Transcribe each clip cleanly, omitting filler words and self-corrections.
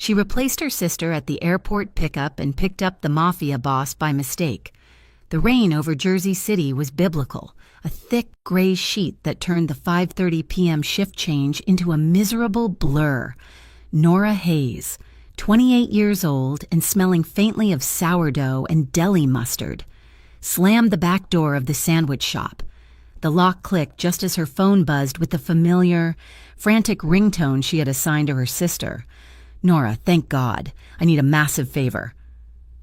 She replaced her sister at the airport pickup and picked up the Mafia boss by mistake. The rain over Jersey City was biblical, a thick gray sheet that turned the 5:30 p.m. shift change into a miserable blur. Nora Hayes, 28 years old and smelling faintly of sourdough and deli mustard, slammed the back door of the sandwich shop. The lock clicked just as her phone buzzed with the familiar, frantic ringtone she had assigned to her sister. "Nora, thank God. I need a massive favor."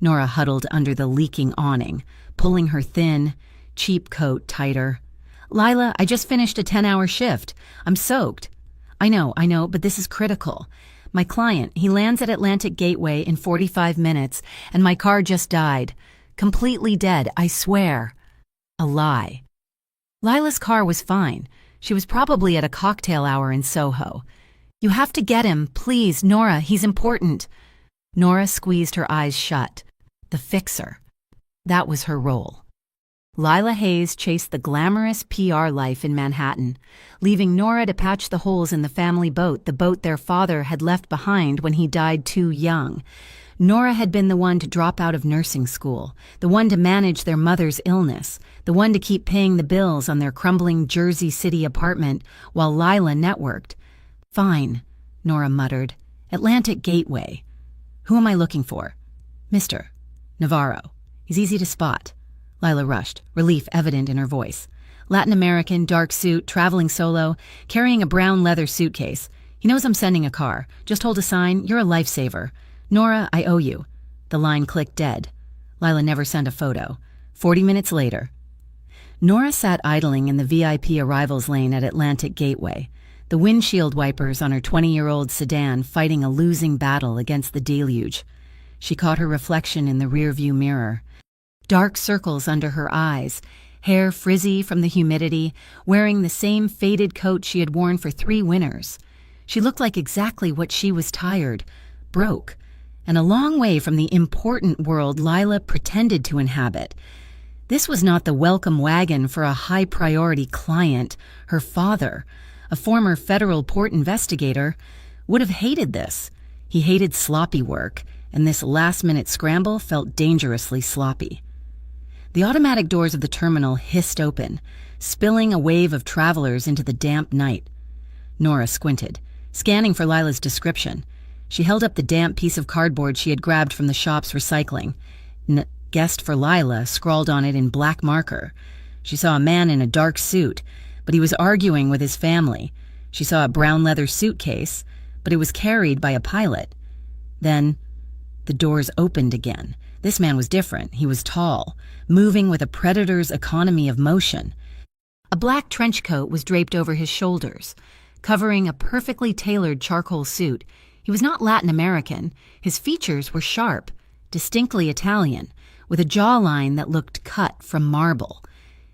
Nora huddled under the leaking awning, pulling her thin, cheap coat tighter. "Lila, I just finished a 10-hour shift. I'm soaked." I know, but this is critical. My client, he lands at Atlantic Gateway in 45 minutes, and my car just died. Completely dead, I swear." A lie. Lila's car was fine. She was probably at a cocktail hour in Soho. "You have to get him, please, Nora, he's important." Nora squeezed her eyes shut. The fixer. That was her role. Lila Hayes chased the glamorous PR life in Manhattan, leaving Nora to patch the holes in the family boat, the boat their father had left behind when he died too young. Nora had been the one to drop out of nursing school, the one to manage their mother's illness, the one to keep paying the bills on their crumbling Jersey City apartment while Lila networked. "Fine," Nora muttered. "Atlantic Gateway. Who am I looking for?" "Mr. Navarro. He's easy to spot." Lila rushed, relief evident in her voice. "Latin American, dark suit, traveling solo, carrying a brown leather suitcase. He knows I'm sending a car. Just hold a sign, you're a lifesaver. Nora, I owe you." The line clicked dead. Lila never sent a photo. 40 minutes later. Nora sat idling in the VIP arrivals lane at Atlantic Gateway, the windshield wipers on her 20-year-old sedan fighting a losing battle against the deluge. She caught her reflection in the rearview mirror. Dark circles under her eyes, hair frizzy from the humidity, wearing the same faded coat she had worn for 3 winters. She looked like exactly what she was tired, broke, and a long way from the important world Lila pretended to inhabit. This was not the welcome wagon for a high-priority client. Her father, a former federal port investigator, would have hated this. He hated sloppy work, and this last-minute scramble felt dangerously sloppy. The automatic doors of the terminal hissed open, spilling a wave of travelers into the damp night. Nora squinted, scanning for Lila's description. She held up the damp piece of cardboard she had grabbed from the shop's recycling. "Guest for Lila" scrawled on it in black marker. She saw a man in a dark suit, but he was arguing with his family. She saw a brown leather suitcase, but it was carried by a pilot. Then the doors opened again. This man was different. He was tall, moving with a predator's economy of motion. A black trench coat was draped over his shoulders, covering a perfectly tailored charcoal suit. He was not Latin American. His features were sharp, distinctly Italian, with a jawline that looked cut from marble.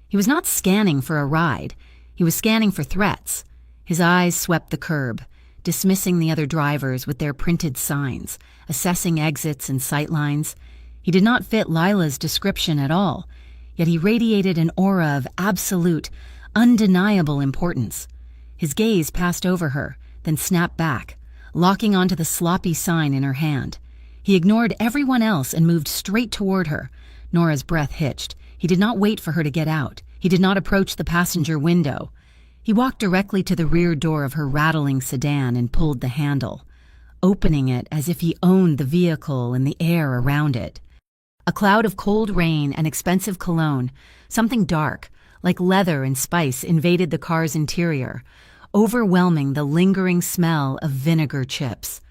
He was not scanning for a ride. He was scanning for threats. His eyes swept the curb, dismissing the other drivers with their printed signs, assessing exits and sightlines. He did not fit Lila's description at all, yet he radiated an aura of absolute, undeniable importance. His gaze passed over her, then snapped back, locking onto the sloppy sign in her hand. He ignored everyone else and moved straight toward her. Nora's breath hitched. He did not wait for her to get out. He did not approach the passenger window. He walked directly to the rear door of her rattling sedan and pulled the handle, opening it as if he owned the vehicle and the air around it. A cloud of cold rain and expensive cologne, something dark, like leather and spice, invaded the car's interior, overwhelming the lingering smell of vinegar chips.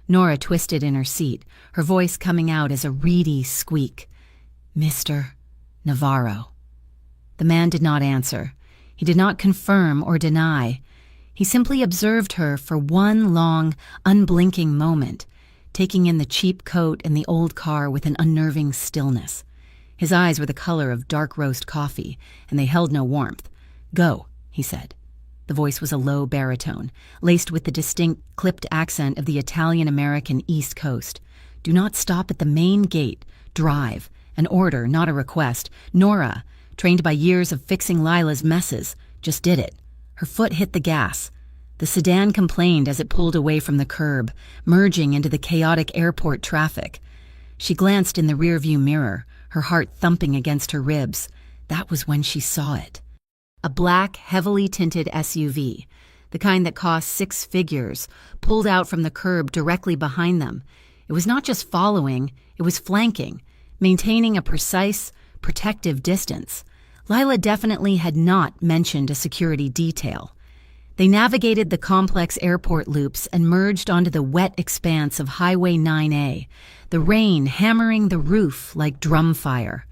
Nora twisted in her seat, her voice coming out as a reedy squeak. "Mr. Navarro." The man did not answer. He did not confirm or deny. He simply observed her for one long, unblinking moment, taking in the cheap coat and the old car with an unnerving stillness. His eyes were the color of dark roast coffee, and they held no warmth. "Go," he said. The voice was a low baritone, laced with the distinct, clipped accent of the Italian-American East Coast. "Do not stop at the main gate. Drive. An order, not a request. Nora, trained by years of fixing Lila's messes, just did it." Her foot hit the gas. The The sedan complained as it pulled away from the curb, merging into the chaotic airport traffic. She glanced in the rearview mirror, her heart thumping against her ribs. That was when she saw it. A black, heavily tinted SUV, the kind that cost 6 figures, pulled out from the curb directly behind them. It was not just following, it was flanking, maintaining a precise, protective distance. Lila definitely had not mentioned a security detail. They navigated the complex airport loops and merged onto the wet expanse of Highway 9A, the rain hammering the roof like drum fire.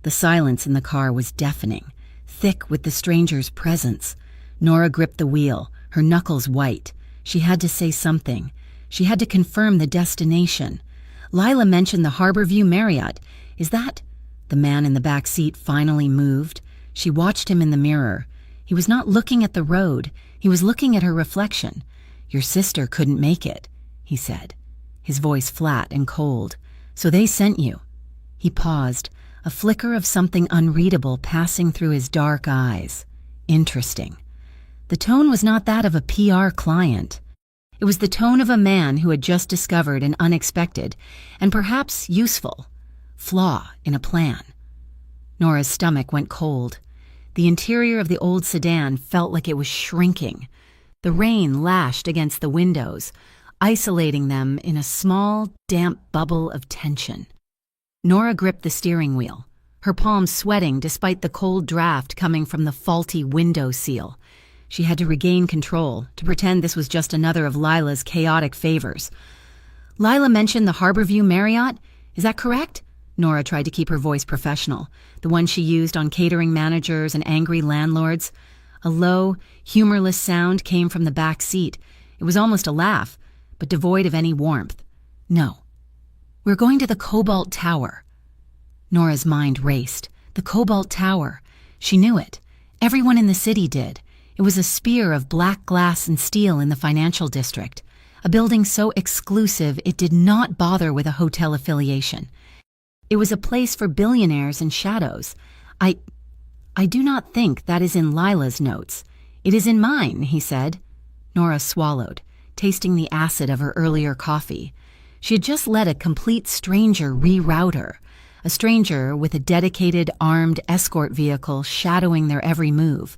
The silence in the car was deafening, thick with the stranger's presence. Nora gripped the wheel, her knuckles white. She had to say something. She had to confirm the destination. Lila mentioned the Harborview Marriott. Is that... The man in the back seat finally moved. She watched him in the mirror. He was not looking at the road. He was looking at her reflection. "Your sister couldn't make it," he said, his voice flat and cold. "So they sent you." He paused, a flicker of something unreadable passing through his dark eyes. Interesting. The tone was not that of a PR client. It was the tone of a man who had just discovered an unexpected, and perhaps useful, flaw in a plan. Nora's stomach went cold. The interior of the old sedan felt like it was shrinking. The rain lashed against the windows, isolating them in a small, damp bubble of tension. Nora gripped the steering wheel, her palms sweating despite the cold draft coming from the faulty window seal. She had to regain control, to pretend this was just another of Lila's chaotic favors. "Lila mentioned the Harborview Marriott? Is that correct?" Nora tried to keep her voice professional, the one she used on catering managers and angry landlords. A low, humorless sound came from the back seat. It was almost a laugh, but devoid of any warmth. "No. We're going to the Cobalt Tower." Nora's mind raced. The Cobalt Tower. She knew it. Everyone in the city did. It was a sphere of black glass and steel in the financial district, a building so exclusive it did not bother with a hotel affiliation. It was a place for billionaires and shadows. I do not think that is in Lila's notes. It is in mine," he said. Nora swallowed, tasting the acid of her earlier coffee. She had just let a complete stranger reroute her, a stranger with a dedicated armed escort vehicle shadowing their every move.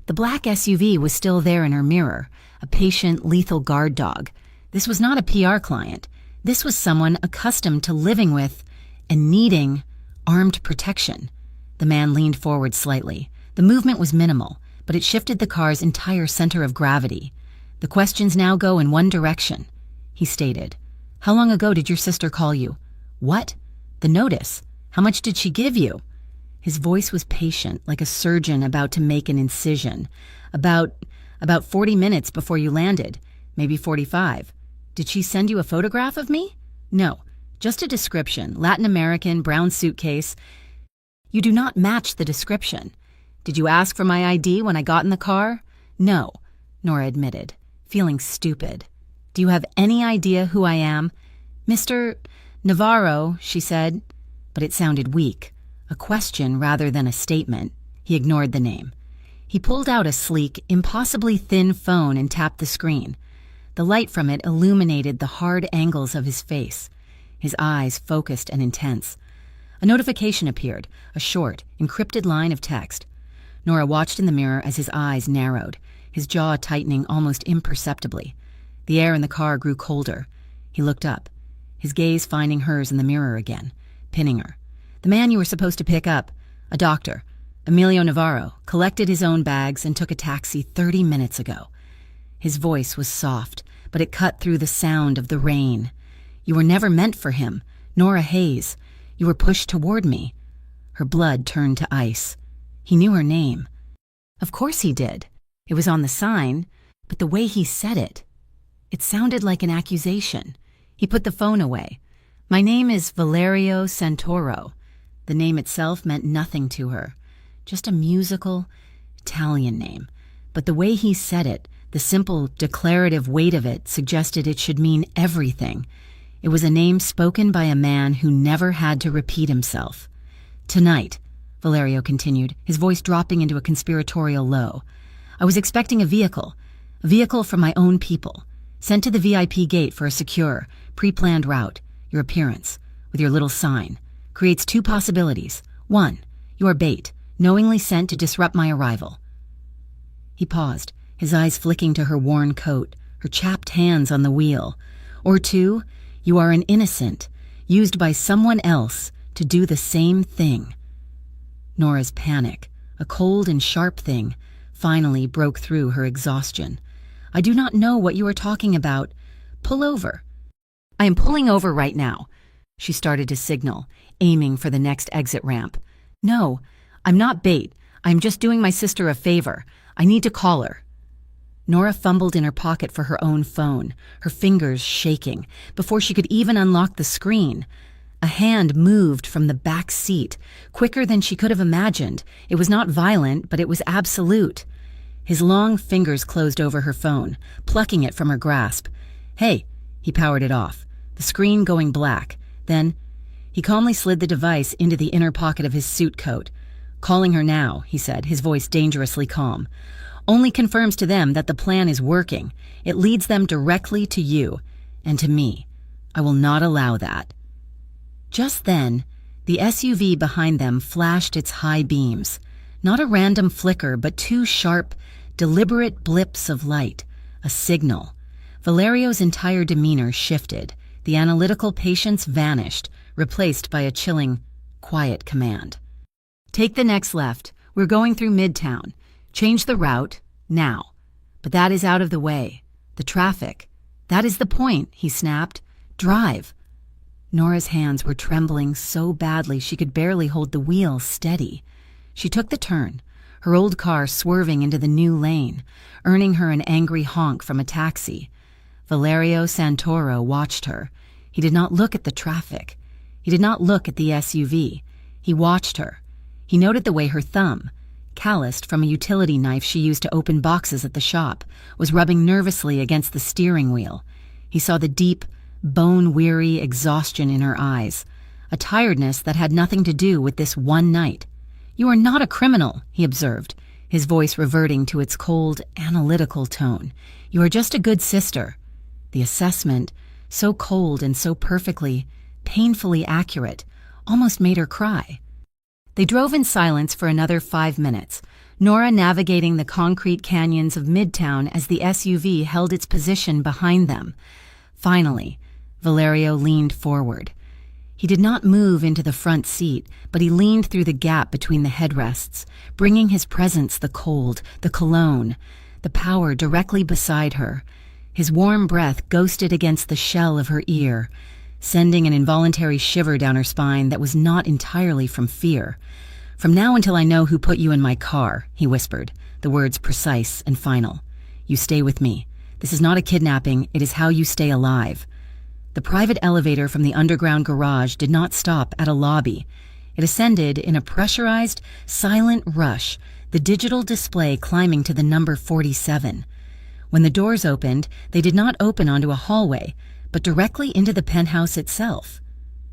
The black SUV was still there in her mirror, a patient, lethal guard dog. This was not a PR client. This was someone accustomed to living with and needing armed protection. The man leaned forward slightly. The movement was minimal, but it shifted the car's entire center of gravity. "The questions now go in one direction," he stated. "How long ago did your sister call you?" "What?" "The notice. How much did she give you?" His voice was patient, like a surgeon about to make an incision. About 40 minutes before you landed, maybe 45. "Did she send you a photograph of me?" "No. Just a description, Latin American, brown suitcase." "You do not match the description." "Did you ask for my ID when I got in the car?" "No," Nora admitted, feeling stupid. "Do you have any idea who I am?" "Mr. Navarro," she said, but it sounded weak, a question rather than a statement. He ignored the name. He pulled out a sleek, impossibly thin phone and tapped the screen. The light from it illuminated the hard angles of his face, his eyes focused and intense. A notification appeared, a short, encrypted line of text. Nora watched in the mirror as his eyes narrowed, his jaw tightening almost imperceptibly. The air in the car grew colder. He looked up, his gaze finding hers in the mirror again, pinning her. "The man you were supposed to pick up, a doctor, Emilio Navarro, collected his own bags and took a taxi 30 minutes ago." His voice was soft, but it cut through the sound of the rain. "You were never meant for him, Nora Hayes. You were pushed toward me." Her blood turned to ice. He knew her name. Of course he did. It was on the sign, but the way he said it sounded like an accusation. He put the phone away. "My name is Valerio Santoro." The name itself meant nothing to her, just a musical, Italian name. But the way he said it, the simple, declarative weight of it, suggested it should mean everything. It was a name spoken by a man who never had to repeat himself. "Tonight," Valerio continued, his voice dropping into a conspiratorial low, "I was expecting a vehicle. A vehicle from my own people, sent to the VIP gate for a secure, pre-planned route. Your appearance, with your little sign, creates two possibilities. One, you are bait, knowingly sent to disrupt my arrival." He paused, his eyes flicking to her worn coat, her chapped hands on the wheel. "Or two, you are an innocent, used by someone else to do the same thing." Nora's panic, a cold and sharp thing, finally broke through her exhaustion. "I do not know what you are talking about. Pull over." "I am pulling over right now." She started to signal, aiming for the next exit ramp. "No, I'm not bait. I'm just doing my sister a favor. I need to call her." Nora fumbled in her pocket for her own phone, her fingers shaking, before she could even unlock the screen. A hand moved from the back seat, quicker than she could have imagined. It was not violent, but it was absolute. His long fingers closed over her phone, plucking it from her grasp. "Hey," he powered it off, the screen going black. Then he calmly slid the device into the inner pocket of his suit coat. "Calling her now," he said, his voice dangerously calm. "Only confirms to them that the plan is working. It leads them directly to you and to me. I will not allow that." Just then, the SUV behind them flashed its high beams. Not a random flicker, but two sharp, deliberate blips of light. A signal. Valerio's entire demeanor shifted. The analytical patience vanished, replaced by a chilling, quiet command. "Take the next left. We're going through Midtown. Change the route, now. But that is out of the way. The traffic. That is the point," he snapped. "Drive." Nora's hands were trembling so badly she could barely hold the wheel steady. She took the turn, her old car swerving into the new lane, earning her an angry honk from a taxi. Valerio Santoro watched her. He did not look at the traffic. He did not look at the SUV. He watched her. He noted the way her thumb, calloused from a utility knife she used to open boxes at the shop, was rubbing nervously against the steering wheel. He saw the deep, bone-weary exhaustion in her eyes, a tiredness that had nothing to do with this one night. "You are not a criminal," he observed, his voice reverting to its cold, analytical tone. "You are just a good sister." The assessment, so cold and so perfectly, painfully accurate, almost made her cry. They drove in silence for another 5 minutes, Nora navigating the concrete canyons of Midtown as the SUV held its position behind them. Finally, Valerio leaned forward. He did not move into the front seat, but he leaned through the gap between the headrests, bringing his presence the cold, the cologne, the power directly beside her. His warm breath ghosted against the shell of her ear, sending an involuntary shiver down her spine that was not entirely from fear. "From now until I know who put you in my car," he whispered, the words precise and final. "You stay with me. This is not a kidnapping, it is how you stay alive." The private elevator from the underground garage did not stop at a lobby. It ascended in a pressurized, silent rush, the digital display climbing to the number 47. When the doors opened, they did not open onto a hallway, but directly into the penthouse itself.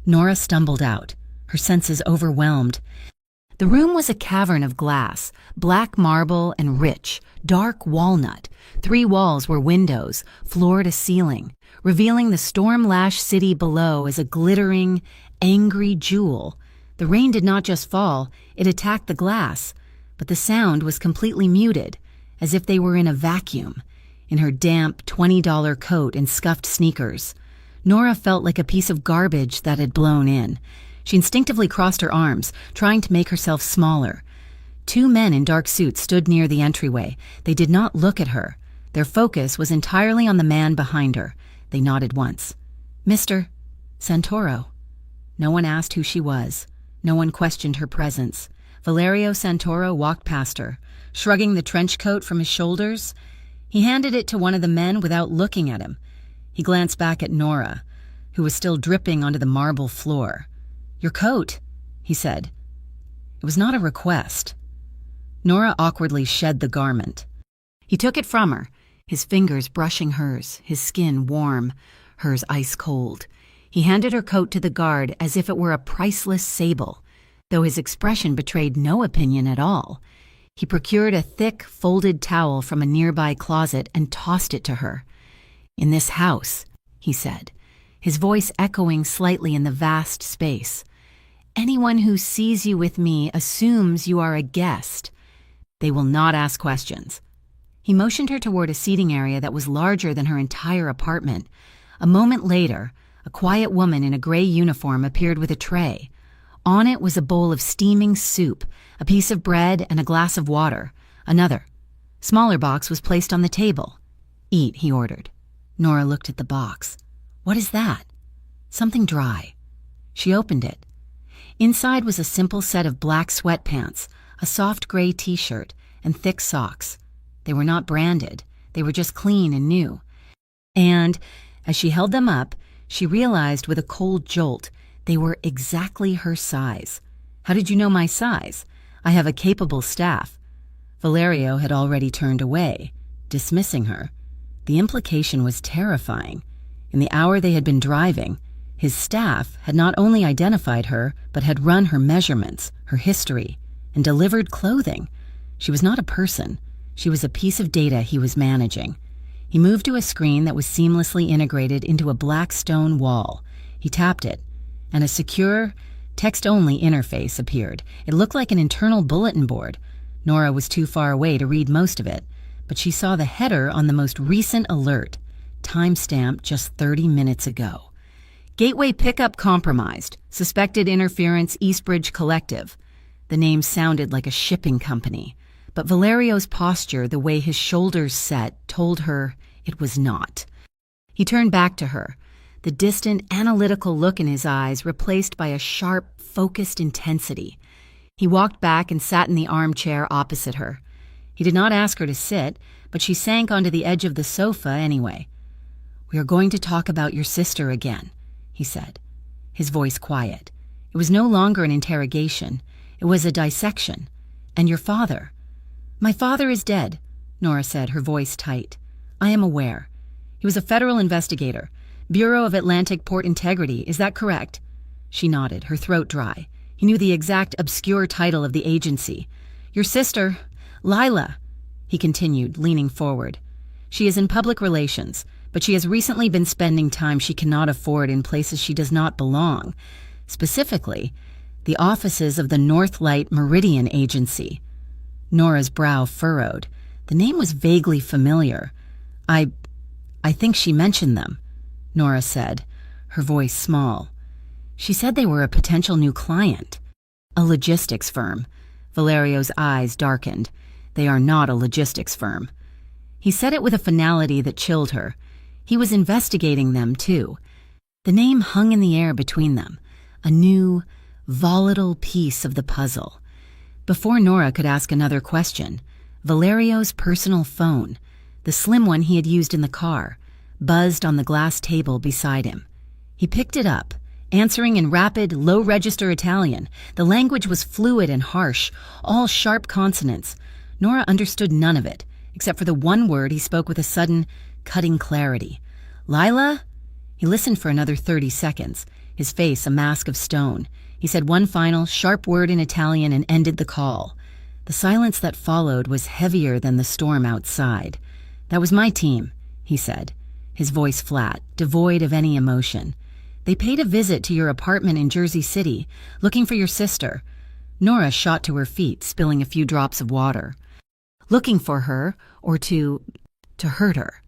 Nora stumbled out, her senses overwhelmed. The room was a cavern of glass, black marble and rich, dark walnut. 3 walls were windows, floor to ceiling, revealing the storm-lashed city below as a glittering, angry jewel. The rain did not just fall, it attacked the glass, but the sound was completely muted, as if they were in a vacuum. In her damp $20 coat and scuffed sneakers, Nora felt like a piece of garbage that had blown in. She instinctively crossed her arms, trying to make herself smaller. 2 men in dark suits stood near the entryway. They did not look at her. Their focus was entirely on the man behind her. They nodded once. "Mr. Santoro." No one asked who she was. No one questioned her presence. Valerio Santoro walked past her, shrugging the trench coat from his shoulders. He handed it to one of the men without looking at him. He glanced back at Nora, who was still dripping onto the marble floor. "Your coat," he said. It was not a request. Nora awkwardly shed the garment. He took it from her, his fingers brushing hers, his skin warm, hers ice cold. He handed her coat to the guard as if it were a priceless sable, though his expression betrayed no opinion at all. He procured a thick, folded towel from a nearby closet and tossed it to her. "In this house," he said, his voice echoing slightly in the vast space. "Anyone who sees you with me assumes you are a guest. They will not ask questions." He motioned her toward a seating area that was larger than her entire apartment. A moment later, a quiet woman in a gray uniform appeared with a tray. On it was a bowl of steaming soup, a piece of bread, and a glass of water. Another, smaller box was placed on the table. "Eat," he ordered. Nora looked at the box. "What is that?" "Something dry." She opened it. Inside was a simple set of black sweatpants, a soft gray t-shirt, and thick socks. They were not branded. They were just clean and new. And as she held them up, she realized with a cold jolt they were exactly her size. "How did you know my size? I have a capable staff." Valerio had already turned away, dismissing her. The implication was terrifying. In the hour they had been driving, his staff had not only identified her, but had run her measurements, her history, and delivered clothing. She was not a person. She was a piece of data he was managing. He moved to a screen that was seamlessly integrated into a black stone wall. He tapped it, and a secure, text-only interface appeared. It looked like an internal bulletin board. Nora was too far away to read most of it, but she saw the header on the most recent alert, timestamped just 30 minutes ago. "Gateway pickup compromised. Suspected interference, Eastbridge Collective." The name sounded like a shipping company, but Valerio's posture, the way his shoulders set, told her it was not. He turned back to her, the distant, analytical look in his eyes replaced by a sharp, focused intensity. He walked back and sat in the armchair opposite her. He did not ask her to sit, but she sank onto the edge of the sofa anyway. "We are going to talk about your sister again," he said, his voice quiet. It was no longer an interrogation. It was a dissection. "And your father?" "My father is dead," Nora said, her voice tight. "I am aware. He was a federal investigator. Bureau of Atlantic Port Integrity, is that correct?" She nodded, her throat dry. He knew the exact obscure title of the agency. "Your sister, Lila," he continued, leaning forward. "She is in public relations, but she has recently been spending time she cannot afford in places she does not belong. Specifically, the offices of the Northlight Meridian Agency." Nora's brow furrowed. The name was vaguely familiar. I think she mentioned them," Nora said, her voice small. "She said they were a potential new client." "A logistics firm." Valerio's eyes darkened. "They are not a logistics firm." He said it with a finality that chilled her. He was investigating them, too. The name hung in the air between them, a new, volatile piece of the puzzle. Before Nora could ask another question, Valerio's personal phone, the slim one he had used in the car, buzzed on the glass table beside him. He picked it up, answering in rapid, low-register Italian. The language was fluid and harsh, all sharp consonants. Nora understood none of it, except for the one word he spoke with a sudden, cutting clarity. "Lila?" He listened for another 30 seconds, his face a mask of stone. He said one final, sharp word in Italian and ended the call. The silence that followed was heavier than the storm outside. "That was my team," he said, his voice flat, devoid of any emotion. "They paid a visit to your apartment in Jersey City, looking for your sister." Nora shot to her feet, spilling a few drops of water. "Looking for her, or to hurt her?"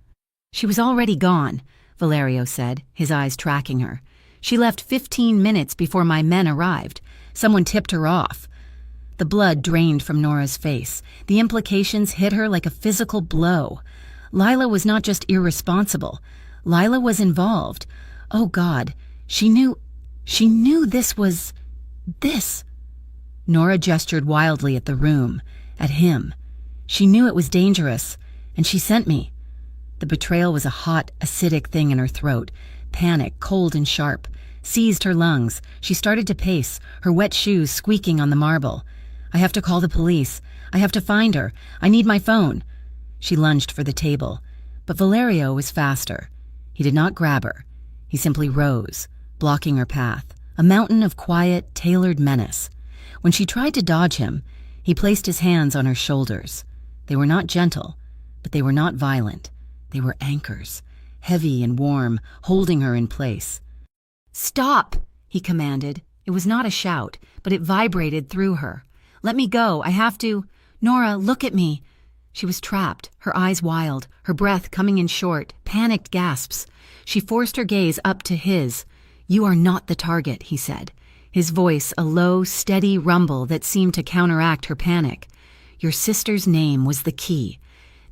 "She was already gone," Valerio said, his eyes tracking her. "She left 15 minutes before my men arrived. Someone tipped her off." The blood drained from Nora's face. The implications hit her like a physical blow. Lila was not just irresponsible. Lila was involved. Oh God, she knew this was... this. Nora gestured wildly at the room, at him. She knew it was dangerous, and she sent me. The betrayal was a hot, acidic thing in her throat. Panic, cold and sharp, seized her lungs. She started to pace, her wet shoes squeaking on the marble. "I have to call the police. I have to find her. I need my phone." She lunged for the table, but Valerio was faster. He did not grab her. He simply rose, blocking her path, a mountain of quiet, tailored menace. When she tried to dodge him, He placed his hands on her shoulders. They were not gentle, but they were not violent. They were anchors, heavy and warm, holding her in place. "Stop!" he commanded. It was not a shout, but it vibrated through her. "Let me go. I have to. Nora, look at me." She was trapped, her eyes wild, her breath coming in short, panicked gasps. She forced her gaze up to his. "You are not the target," he said, his voice a low, steady rumble that seemed to counteract her panic. "Your sister's name was the key.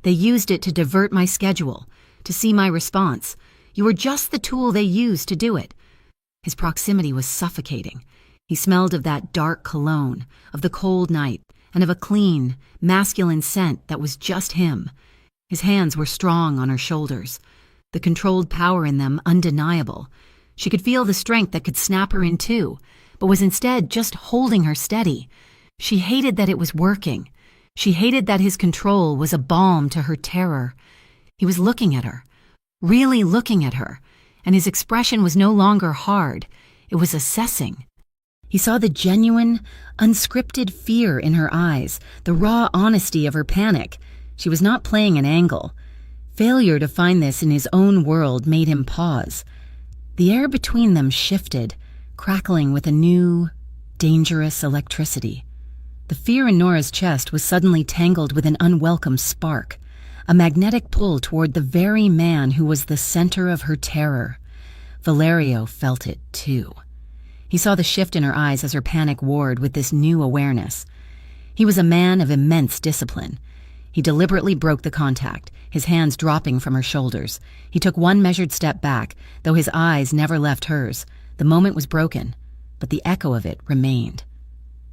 They used it to divert my schedule, to see my response. You were just the tool they used to do it." His proximity was suffocating. He smelled of that dark cologne, of the cold night, and of a clean, masculine scent that was just him. His hands were strong on her shoulders, the controlled power in them undeniable. She could feel the strength that could snap her in two, but was instead just holding her steady. She hated that it was working. She hated that his control was a balm to her terror. He was looking at her, really looking at her, and his expression was no longer hard. It was assessing. He saw the genuine, unscripted fear in her eyes, the raw honesty of her panic. She was not playing an angle. Failure to find this in his own world made him pause. The air between them shifted, crackling with a new, dangerous electricity. The fear in Nora's chest was suddenly tangled with an unwelcome spark, a magnetic pull toward the very man who was the center of her terror. Valerio felt it too. He saw the shift in her eyes as her panic warred with this new awareness. He was a man of immense discipline. He deliberately broke the contact, his hands dropping from her shoulders. He took one measured step back, though his eyes never left hers. The moment was broken, but the echo of it remained.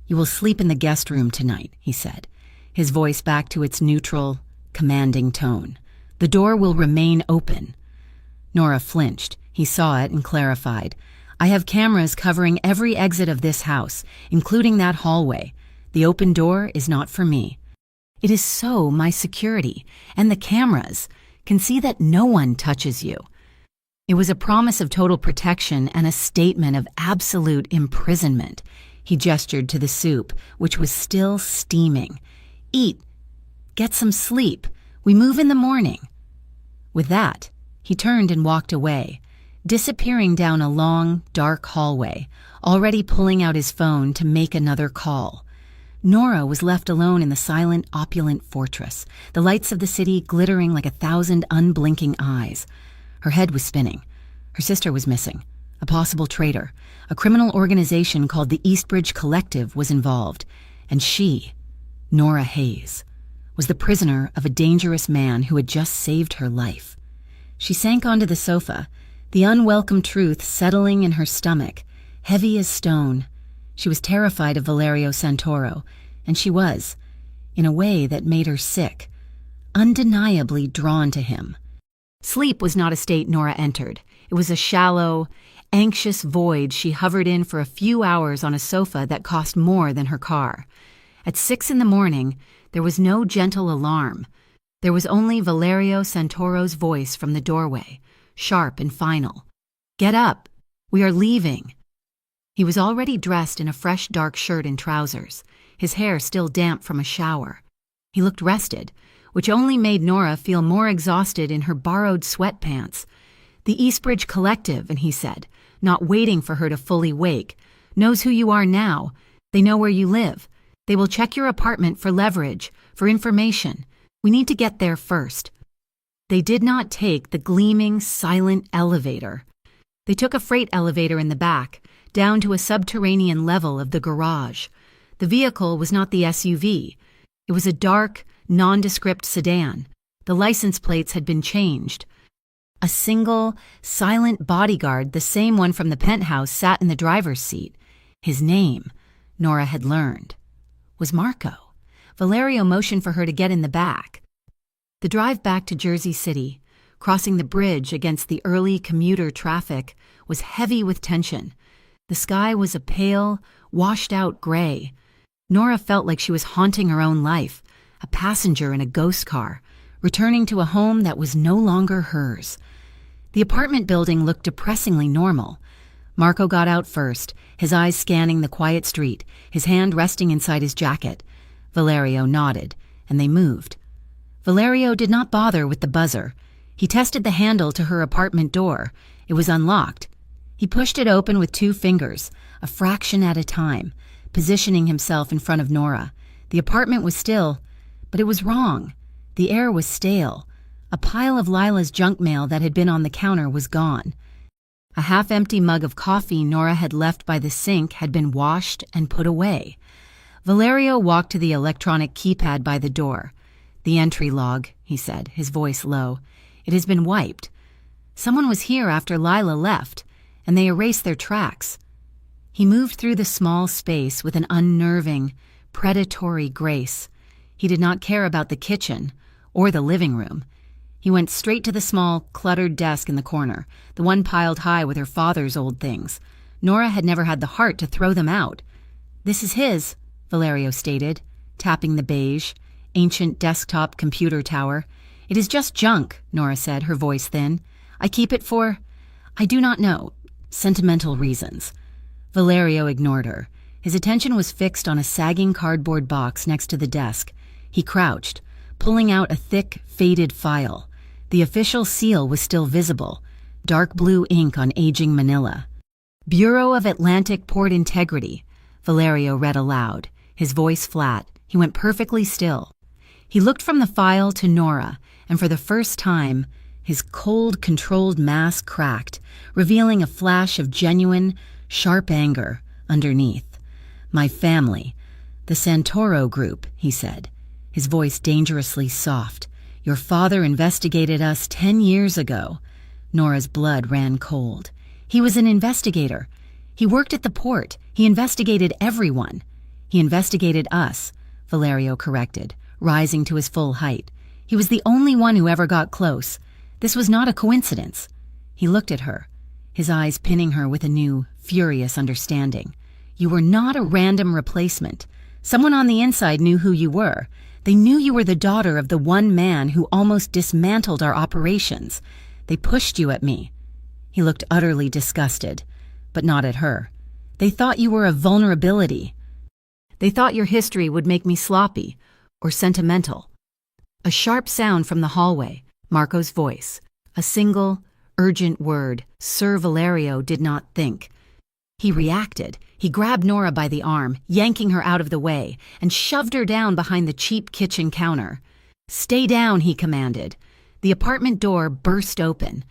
"You will sleep in the guest room tonight," he said, his voice back to its neutral, commanding tone. "The door will remain open." Nora flinched. He saw it and clarified. "I have cameras covering every exit of this house, including that hallway. The open door is not for me. It is so my security and the cameras can see that no one touches you." It was a promise of total protection and a statement of absolute imprisonment. He gestured to the soup, which was still steaming. "Eat. Get some sleep. We move in the morning." With that, he turned and walked away, disappearing down a long, dark hallway, already pulling out his phone to make another call. Nora was left alone in the silent, opulent fortress, the lights of the city glittering like 1,000 unblinking eyes. Her head was spinning. Her sister was missing. A possible traitor, a criminal organization called the Eastbridge Collective, was involved. And she, Nora Hayes, was the prisoner of a dangerous man who had just saved her life. She sank onto the sofa, the unwelcome truth settling in her stomach, heavy as stone. She was terrified of Valerio Santoro, and she was, in a way that made her sick, undeniably drawn to him. Sleep was not a state Nora entered. It was a shallow, anxious void she hovered in for a few hours on a sofa that cost more than her car. At 6 a.m, there was no gentle alarm. There was only Valerio Santoro's voice from the doorway, sharp and final. "Get up. We are leaving." He was already dressed in a fresh dark shirt and trousers, his hair still damp from a shower. He looked rested, which only made Nora feel more exhausted in her borrowed sweatpants. "The Eastbridge Collective," and he said, not waiting for her to fully wake, "knows who you are now. They know where you live. They will check your apartment for leverage, for information. We need to get there first." They did not take the gleaming, silent elevator. They took a freight elevator in the back, down to a subterranean level of the garage. The vehicle was not the SUV. It was a dark, nondescript sedan. The license plates had been changed. A single, silent bodyguard, the same one from the penthouse, sat in the driver's seat. His name, Nora had learned, was Marco. Valerio motioned for her to get in the back. The drive back to Jersey City, crossing the bridge against the early commuter traffic, was heavy with tension. The sky was a pale, washed-out gray. Nora felt like she was haunting her own life, a passenger in a ghost car, returning to a home that was no longer hers. The apartment building looked depressingly normal. Marco got out first, his eyes scanning the quiet street, his hand resting inside his jacket. Valerio nodded, and they moved. Valerio did not bother with the buzzer. He tested the handle to her apartment door. It was unlocked. He pushed it open with 2 fingers, a fraction at a time, positioning himself in front of Nora. The apartment was still, but it was wrong. The air was stale. A pile of Lila's junk mail that had been on the counter was gone. A half-empty mug of coffee Nora had left by the sink had been washed and put away. Valerio walked to the electronic keypad by the door. "The entry log," he said, his voice low. "It has been wiped. Someone was here after Lila left, and they erased their tracks." He moved through the small space with an unnerving, predatory grace. He did not care about the kitchen or the living room. He went straight to the small, cluttered desk in the corner, the one piled high with her father's old things. Nora had never had the heart to throw them out. "This is his," Valerio stated, tapping the beige, ancient desktop computer tower. "It is just junk," Nora said, her voice thin. "I keep it for, I do not know, sentimental reasons." Valerio ignored her. His attention was fixed on a sagging cardboard box next to the desk. He crouched, pulling out a thick, faded file. The official seal was still visible, dark blue ink on aging manila. "Bureau of Atlantic Port Integrity," Valerio read aloud, his voice flat. He went perfectly still. He looked from the file to Nora, and for the first time, his cold, controlled mask cracked, revealing a flash of genuine, sharp anger underneath. "My family, the Santoro Group," he said, his voice dangerously soft. "Your father investigated us 10 years ago." Nora's blood ran cold. "He was an investigator. He worked at the port. He investigated everyone." "He investigated us," Valerio corrected, rising to his full height. "He was the only one who ever got close. This was not a coincidence." He looked at her, his eyes pinning her with a new, furious understanding. "You were not a random replacement. Someone on the inside knew who you were. They knew you were the daughter of the one man who almost dismantled our operations. They pushed you at me." He looked utterly disgusted, but not at her. "They thought you were a vulnerability. They thought your history would make me sloppy or sentimental." A sharp sound from the hallway, Marco's voice. A single, urgent word Sir Valerio did not think. He reacted. He grabbed Nora by the arm, yanking her out of the way, and shoved her down behind the cheap kitchen counter. "Stay down," he commanded. The apartment door burst open.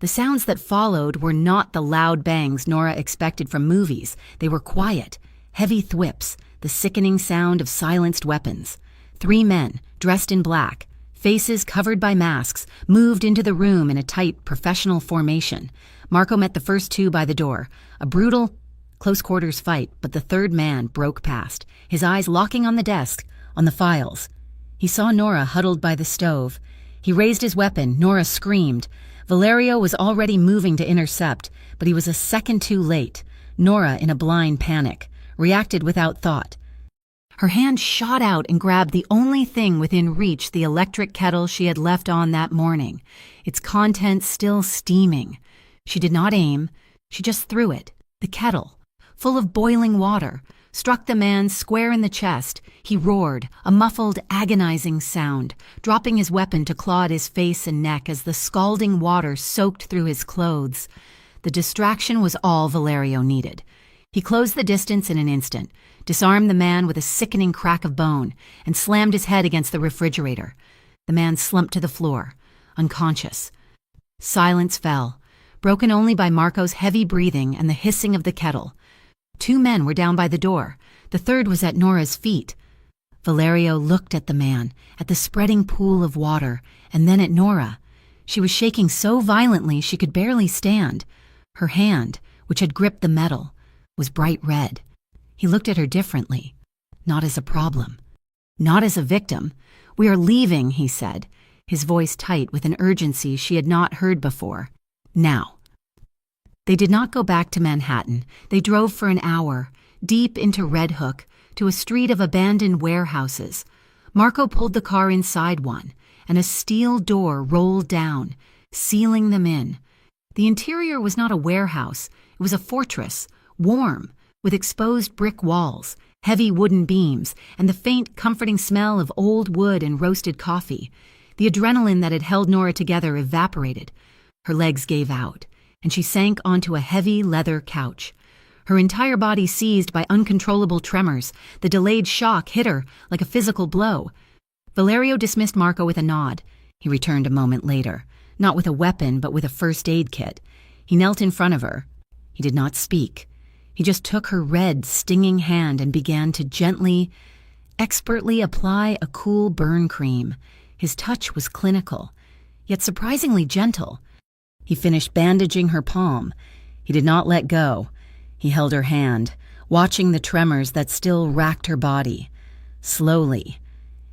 The sounds that followed were not the loud bangs Nora expected from movies. They were quiet, heavy thwips, the sickening sound of silenced weapons. 3 men, dressed in black, faces covered by masks, moved into the room in a tight, professional formation. Marco met the first 2 by the door. A brutal, close-quarters fight, but the 3rd man broke past, his eyes locking on the desk, on the files. He saw Nora huddled by the stove. He raised his weapon. Nora screamed. Valerio was already moving to intercept, but he was a second too late. Nora, in a blind panic, reacted without thought. Her hand shot out and grabbed the only thing within reach, the electric kettle she had left on that morning, its contents still steaming. She did not aim. She just threw it. The kettle, full of boiling water, struck the man square in the chest. He roared, a muffled, agonizing sound, dropping his weapon to claw at his face and neck as the scalding water soaked through his clothes. The distraction was all Valerio needed. He closed the distance in an instant, disarmed the man with a sickening crack of bone, and slammed his head against the refrigerator. The man slumped to the floor, unconscious. Silence fell, broken only by Marco's heavy breathing and the hissing of the kettle. 2 men were down by the door. The 3rd was at Nora's feet. Valerio looked at the man, at the spreading pool of water, and then at Nora. She was shaking so violently she could barely stand. Her hand, which had gripped the metal, was bright red. He looked at her differently, not as a problem, not as a victim. "We are leaving," he said, his voice tight with an urgency she had not heard before. "Now." They did not go back to Manhattan. They drove for an hour, deep into Red Hook, to a street of abandoned warehouses. Marco pulled the car inside one, and a steel door rolled down, sealing them in. The interior was not a warehouse. It was a fortress, warm, with exposed brick walls, heavy wooden beams, and the faint, comforting smell of old wood and roasted coffee. The adrenaline that had held Nora together evaporated. Her legs gave out, and she sank onto a heavy leather couch. Her entire body seized by uncontrollable tremors. The delayed shock hit her like a physical blow. Valerio dismissed Marco with a nod. He returned a moment later, not with a weapon but with a first aid kit. He knelt in front of her. He did not speak. He just took her red, stinging hand and began to gently, expertly apply a cool burn cream. His touch was clinical, yet surprisingly gentle. He finished bandaging her palm. He did not let go. He held her hand, watching the tremors that still racked her body. Slowly,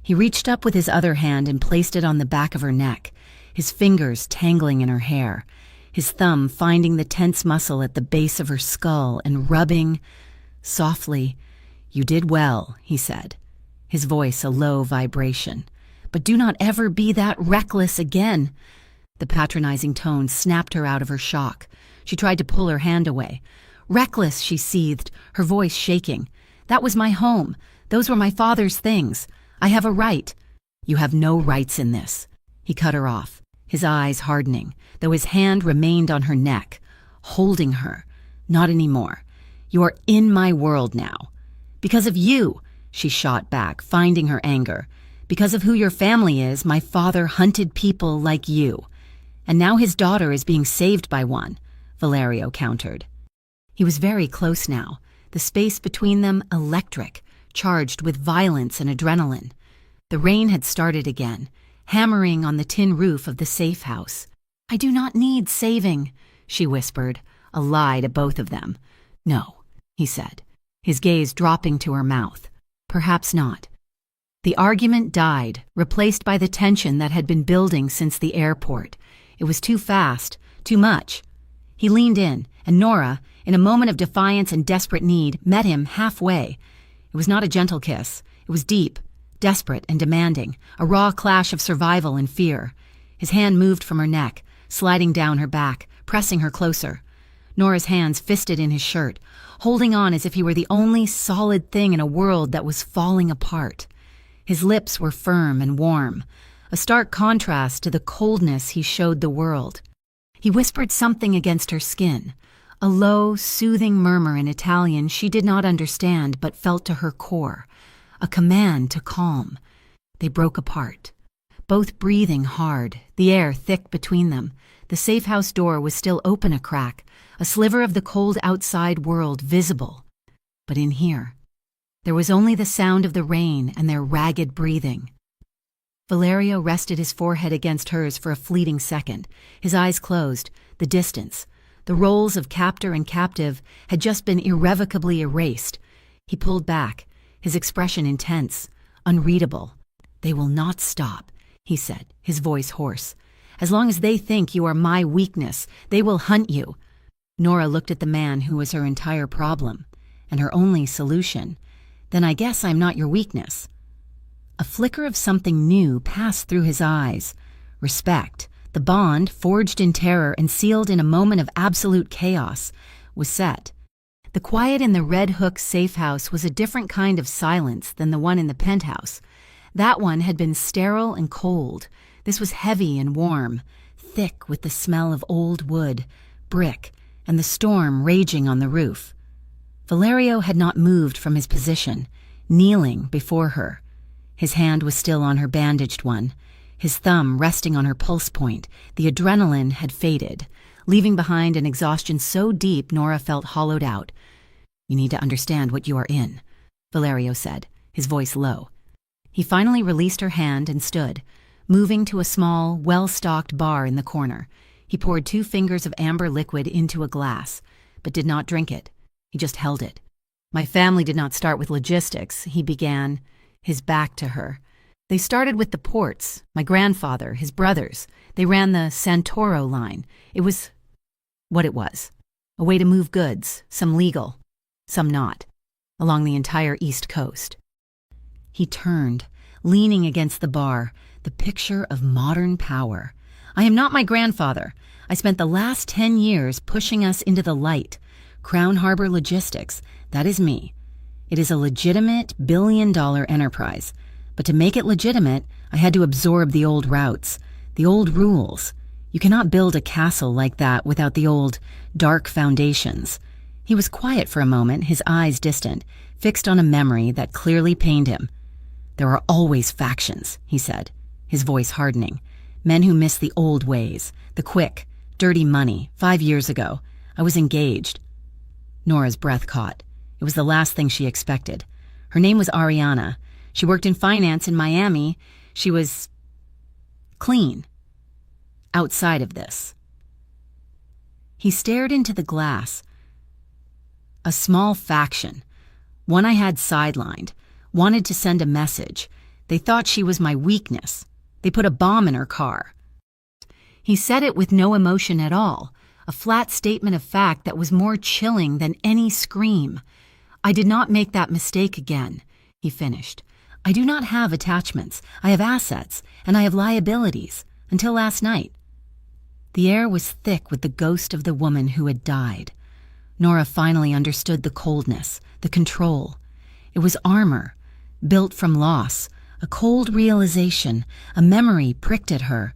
he reached up with his other hand and placed it on the back of her neck, his fingers tangling in her hair, his thumb finding the tense muscle at the base of her skull and rubbing softly. "You did well," he said, his voice a low vibration. "But do not ever be that reckless again." The patronizing tone snapped her out of her shock. She tried to pull her hand away. "Reckless," she seethed, her voice shaking. "That was my home. Those were my father's things. I have a right." "You have no rights in this." He cut her off, his eyes hardening, though his hand remained on her neck, holding her. "Not anymore. You are in my world now. Because of you," she shot back, finding her anger. "Because of who your family is, my father hunted people like you. And now his daughter is being saved by one," Valerio countered. He was very close now, the space between them electric, charged with violence and adrenaline. The rain had started again, hammering on the tin roof of the safe house. "I do not need saving," she whispered, a lie to both of them. "No," he said, his gaze dropping to her mouth. "Perhaps not." The argument died, replaced by the tension that had been building since the airport. It was too fast, too much. He leaned in, and Nora, in a moment of defiance and desperate need, met him halfway. It was not a gentle kiss. It was deep, desperate, and demanding, a raw clash of survival and fear. His hand moved from her neck, sliding down her back, pressing her closer. Nora's hands fisted in his shirt, holding on as if he were the only solid thing in a world that was falling apart. His lips were firm and warm, a stark contrast to the coldness he showed the world. He whispered something against her skin, a low, soothing murmur in Italian she did not understand but felt to her core, a command to calm. They broke apart, both breathing hard, the air thick between them. The safe house door was still open a crack, a sliver of the cold outside world visible. But in here, there was only the sound of the rain and their ragged breathing. Valerio rested his forehead against hers for a fleeting second, his eyes closed. The distance, the roles of captor and captive, had just been irrevocably erased. He pulled back, his expression intense, unreadable. "They will not stop," he said, his voice hoarse. "As long as they think you are my weakness, they will hunt you." Nora looked at the man who was her entire problem, and her only solution. "Then I guess I'm not your weakness." A flicker of something new passed through his eyes. Respect, the bond forged in terror and sealed in a moment of absolute chaos, was set. The quiet in the Red Hook safe house was a different kind of silence than the one in the penthouse. That one had been sterile and cold. This was heavy and warm, thick with the smell of old wood, brick, and the storm raging on the roof. Valerio had not moved from his position, kneeling before her. His hand was still on her bandaged one, his thumb resting on her pulse point. The adrenaline had faded, leaving behind an exhaustion so deep Nora felt hollowed out. "You need to understand what you are in," Valerio said, his voice low. He finally released her hand and stood, moving to a small, well-stocked bar in the corner. He poured 2 fingers of amber liquid into a glass, but did not drink it. He just held it. "My family did not start with logistics," he began, his back to her. "They started with the ports. My grandfather, his brothers. They ran the Santoro line. It was what it was. A way to move goods, some legal, some not, along the entire East Coast." He turned, leaning against the bar, the picture of modern power. "I am not my grandfather. I spent the last 10 years pushing us into the light. Crown Harbor Logistics, that is me. It is a legitimate billion-dollar enterprise. But to make it legitimate, I had to absorb the old routes, the old rules. You cannot build a castle like that without the old, dark foundations. He was quiet for a moment, his eyes distant, fixed on a memory that clearly pained him. There are always factions, he said, his voice hardening. Men who miss the old ways, the quick, dirty money. 5 years ago, I was engaged. Nora's breath caught. It was the last thing she expected. Her name was Ariana. She worked in finance in Miami. She was clean. Outside of this. He stared into the glass. A small faction. One I had sidelined. Wanted to send a message. They thought she was my weakness. They put a bomb in her car. He said it with no emotion at all. A flat statement of fact that was more chilling than any scream. I did not make that mistake again, he finished. I do not have attachments. I have assets, and I have liabilities, until last night. The air was thick with the ghost of the woman who had died. Nora finally understood the coldness, the control. It was armor, built from loss, a cold realization, a memory pricked at her.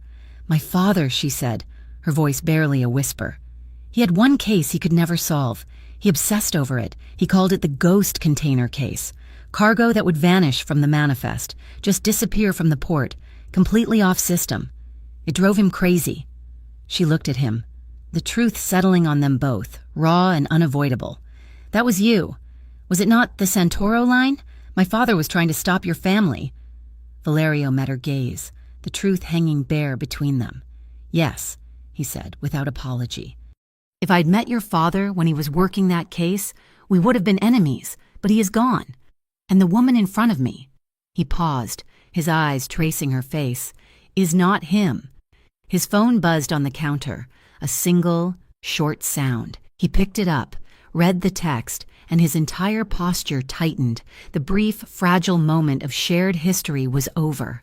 My father, she said, her voice barely a whisper. He had one case he could never solve. He obsessed over it. He called it the ghost container case. Cargo that would vanish from the manifest, just disappear from the port, completely off system. It drove him crazy. She looked at him, the truth settling on them both, raw and unavoidable. That was you. Was it not the Santoro line? My father was trying to stop your family. Valerio met her gaze, the truth hanging bare between them. Yes, he said, without apology. If I'd met your father when he was working that case, we would have been enemies, but he is gone. And the woman in front of me, he paused, his eyes tracing her face, is not him. His phone buzzed on the counter, a single, short sound. He picked it up, read the text, and his entire posture tightened. The brief, fragile moment of shared history was over.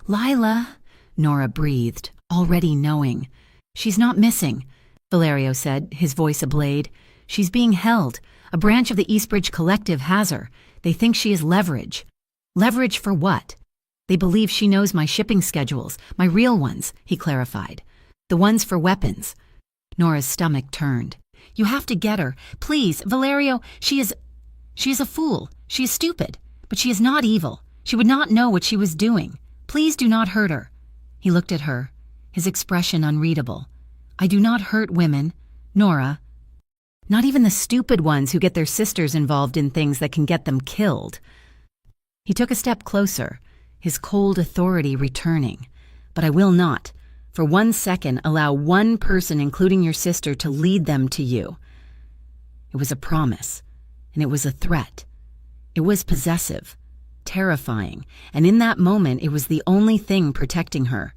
Lila, Nora breathed, already knowing. She's not missing, Valerio said, his voice ablaze. She's being held. A branch of the Eastbridge Collective has her. They think she is leverage. Leverage for what? They believe she knows my shipping schedules, my real ones, he clarified. The ones for weapons. Nora's stomach turned. You have to get her. Please, Valerio, she is a fool. She is stupid. But she is not evil. She would not know what she was doing. Please do not hurt her. He looked at her, his expression unreadable. I do not hurt women, Nora. Not even the stupid ones who get their sisters involved in things that can get them killed. He took a step closer, his cold authority returning. But I will not, for 1 second, allow one person, including your sister, to lead them to you. It was a promise, and it was a threat. It was possessive, terrifying, and in that moment it was the only thing protecting her.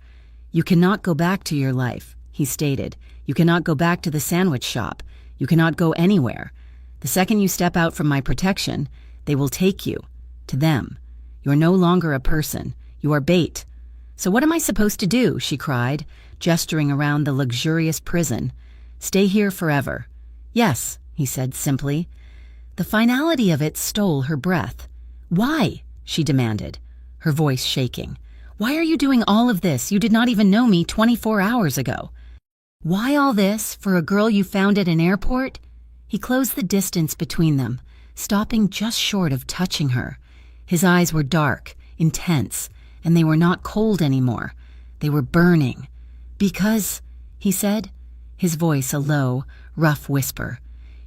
You cannot go back to your life, he stated. You cannot go back to the sandwich shop. You cannot go anywhere. The second you step out from my protection, they will take you. To them. You are no longer a person. You are bait. So what am I supposed to do? She cried, gesturing around the luxurious prison. Stay here forever. Yes, he said simply. The finality of it stole her breath. Why? She demanded, her voice shaking. Why are you doing all of this? You did not even know me 24 hours ago. Why all this for a girl you found at an airport? He closed the distance between them, stopping just short of touching her. His eyes were dark, intense, and they were not cold anymore. They were burning. Because, he said, his voice a low, rough whisper,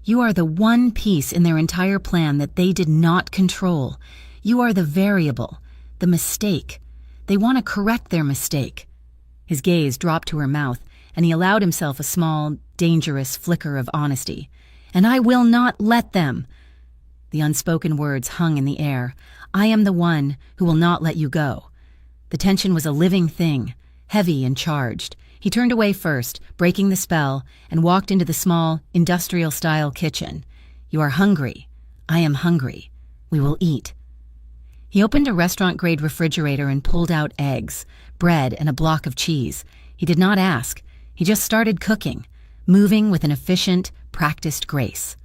you are the one piece in their entire plan that they did not control. You are the variable, the mistake. They want to correct their mistake. His gaze dropped to her mouth, and he allowed himself a small, dangerous flicker of honesty. And I will not let them. The unspoken words hung in the air. I am the one who will not let you go. The tension was a living thing, heavy and charged. He turned away first, breaking the spell, and walked into the small, industrial-style kitchen. You are hungry. I am hungry. We will eat. He opened a restaurant-grade refrigerator and pulled out eggs, bread, and a block of cheese. He did not ask. He just started cooking, moving with an efficient, practiced grace.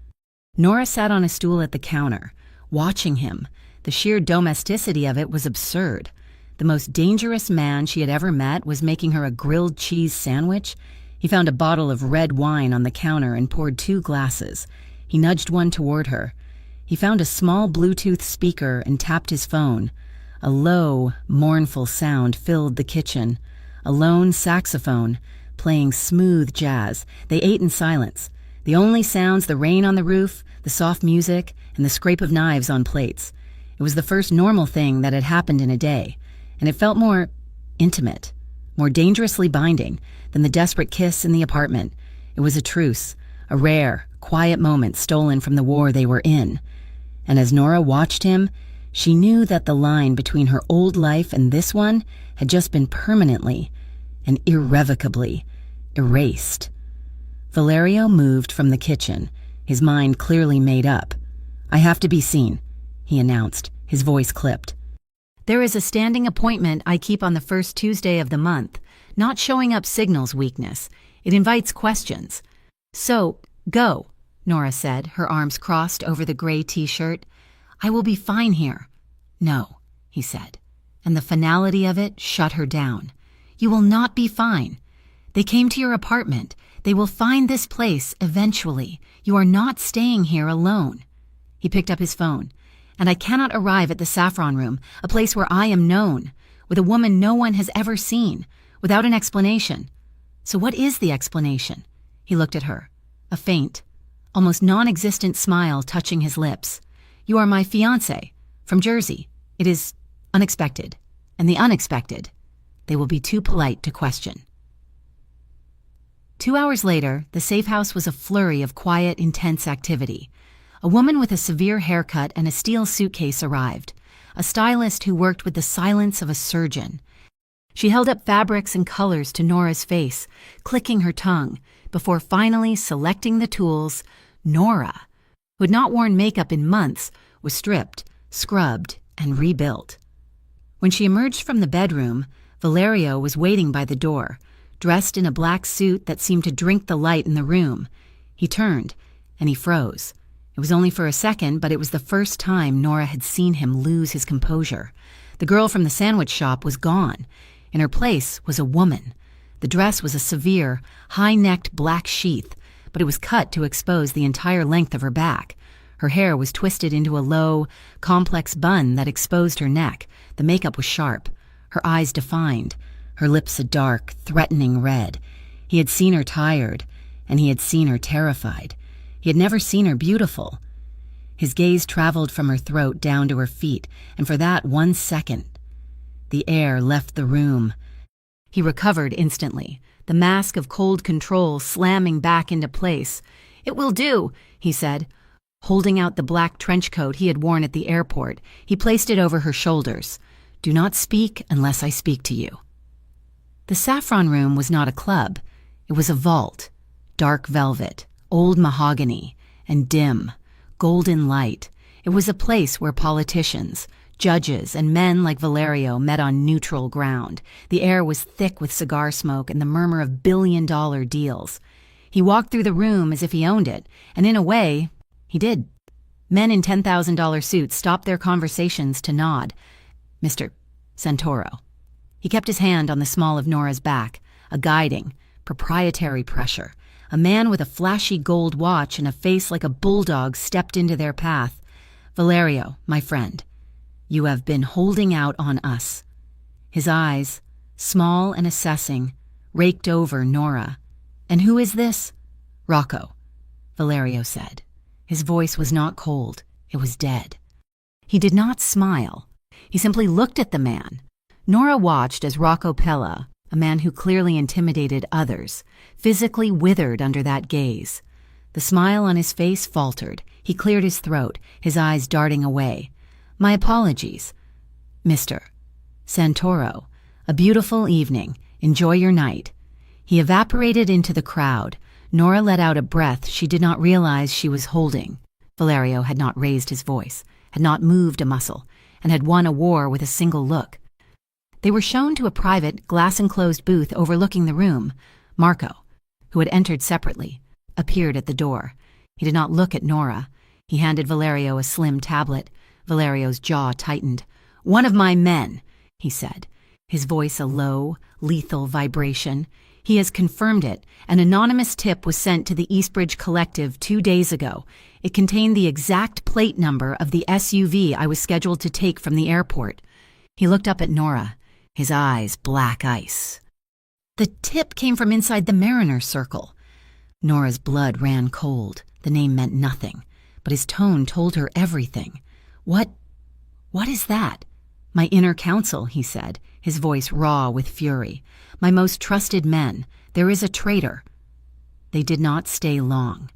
Nora sat on a stool at the counter, watching him. The sheer domesticity of it was absurd. The most dangerous man she had ever met was making her a grilled cheese sandwich. He found a bottle of red wine on the counter and poured 2 glasses. He nudged one toward her. He found a small Bluetooth speaker and tapped his phone. A low, mournful sound filled the kitchen. A lone saxophone, playing smooth jazz. They ate in silence. The only sounds, the rain on the roof, the soft music, and the scrape of knives on plates. It was the first normal thing that had happened in a day, and it felt more intimate, more dangerously binding than the desperate kiss in the apartment. It was a truce, a rare, quiet moment stolen from the war they were in. And as Nora watched him, she knew that the line between her old life and this one had just been permanently and irrevocably erased. Valerio moved from the kitchen, his mind clearly made up. "I have to be seen," he announced, his voice clipped. "There is a standing appointment I keep on the first Tuesday of the month. Not showing up signals weakness. It invites questions." "So, go," Nora said, her arms crossed over the gray t-shirt. "I will be fine here." "No," he said, and the finality of it shut her down. "You will not be fine. They came to your apartment. They will find this place eventually. You are not staying here alone." He picked up his phone. "And I cannot arrive at the Saffron Room, a place where I am known, with a woman no one has ever seen, without an explanation." "So what is the explanation?" He looked at her, a faint, almost non-existent smile touching his lips. "You are my fiancé, from Jersey. It is unexpected, and the unexpected, they will be too polite to question." 2 hours later, the safe house was a flurry of quiet, intense activity. A woman with a severe haircut and a steel suitcase arrived, a stylist who worked with the silence of a surgeon. She held up fabrics and colors to Nora's face, clicking her tongue, before finally selecting the tools. Nora, who had not worn makeup in months, was stripped, scrubbed, and rebuilt. When she emerged from the bedroom, Valerio was waiting by the door, dressed in a black suit that seemed to drink the light in the room. He turned, and he froze. It was only for a second, but it was the first time Nora had seen him lose his composure. The girl from the sandwich shop was gone. In her place was a woman. The dress was a severe, high-necked black sheath, but it was cut to expose the entire length of her back. Her hair was twisted into a low, complex bun that exposed her neck. The makeup was sharp, her eyes defined, her lips a dark, threatening red. He had seen her tired, and he had seen her terrified. He had never seen her beautiful. His gaze traveled from her throat down to her feet, and for that 1 second, the air left the room. He recovered instantly, the mask of cold control slamming back into place. "It will do," he said. Holding out the black trench coat he had worn at the airport, he placed it over her shoulders. "Do not speak unless I speak to you." The Saffron Room was not a club. It was a vault, dark velvet, old mahogany, and dim, golden light. It was a place where politicians, judges, and men like Valerio met on neutral ground. The air was thick with cigar smoke and the murmur of billion-dollar deals. He walked through the room as if he owned it, and in a way, he did. Men in $10,000 suits stopped their conversations to nod. "Mr. Santoro." He kept his hand on the small of Nora's back, a guiding, proprietary pressure. A man with a flashy gold watch and a face like a bulldog stepped into their path. "Valerio, my friend, you have been holding out on us." His eyes, small and assessing, raked over Nora. "And who is this?" "Rocco," Valerio said. His voice was not cold, it was dead. He did not smile. He simply looked at the man. Nora watched as Rocco Pella, a man who clearly intimidated others, physically withered under that gaze. The smile on his face faltered. He cleared his throat, his eyes darting away. "My apologies, Mr. Santoro. A beautiful evening. Enjoy your night." He evaporated into the crowd. Nora let out a breath she did not realize she was holding. Valerio had not raised his voice, had not moved a muscle, and had won a war with a single look. They were shown to a private, glass-enclosed booth overlooking the room. Marco, who had entered separately, appeared at the door. He did not look at Nora. He handed Valerio a slim tablet. Valerio's jaw tightened. "One of my men," he said, his voice a low, lethal vibration. "He has confirmed it. An anonymous tip was sent to the Eastbridge Collective 2 days ago. It contained the exact plate number of the SUV I was scheduled to take from the airport." He looked up at Nora, his eyes black ice. "The tip came from inside the Mariner Circle." Nora's blood ran cold. The name meant nothing, but his tone told her everything. What is that?" "My inner counsel," he said, his voice raw with fury. "My most trusted men. There is a traitor." They did not stay long.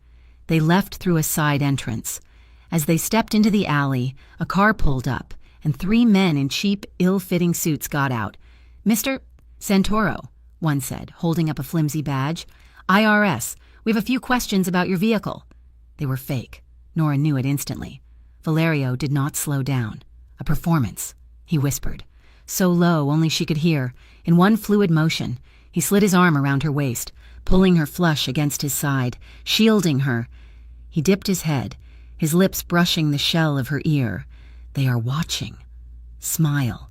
They left through a side entrance. As they stepped into the alley, a car pulled up, and 3 men in cheap, ill-fitting suits got out. "Mr. Santoro," one said, holding up a flimsy badge. "IRS, we have a few questions about your vehicle." They were fake. Nora knew it instantly. Valerio did not slow down. "A performance," he whispered. So low only she could hear. In one fluid motion, he slid his arm around her waist, pulling her flush against his side, shielding her. He dipped his head, his lips brushing the shell of her ear. "They are watching. Smile."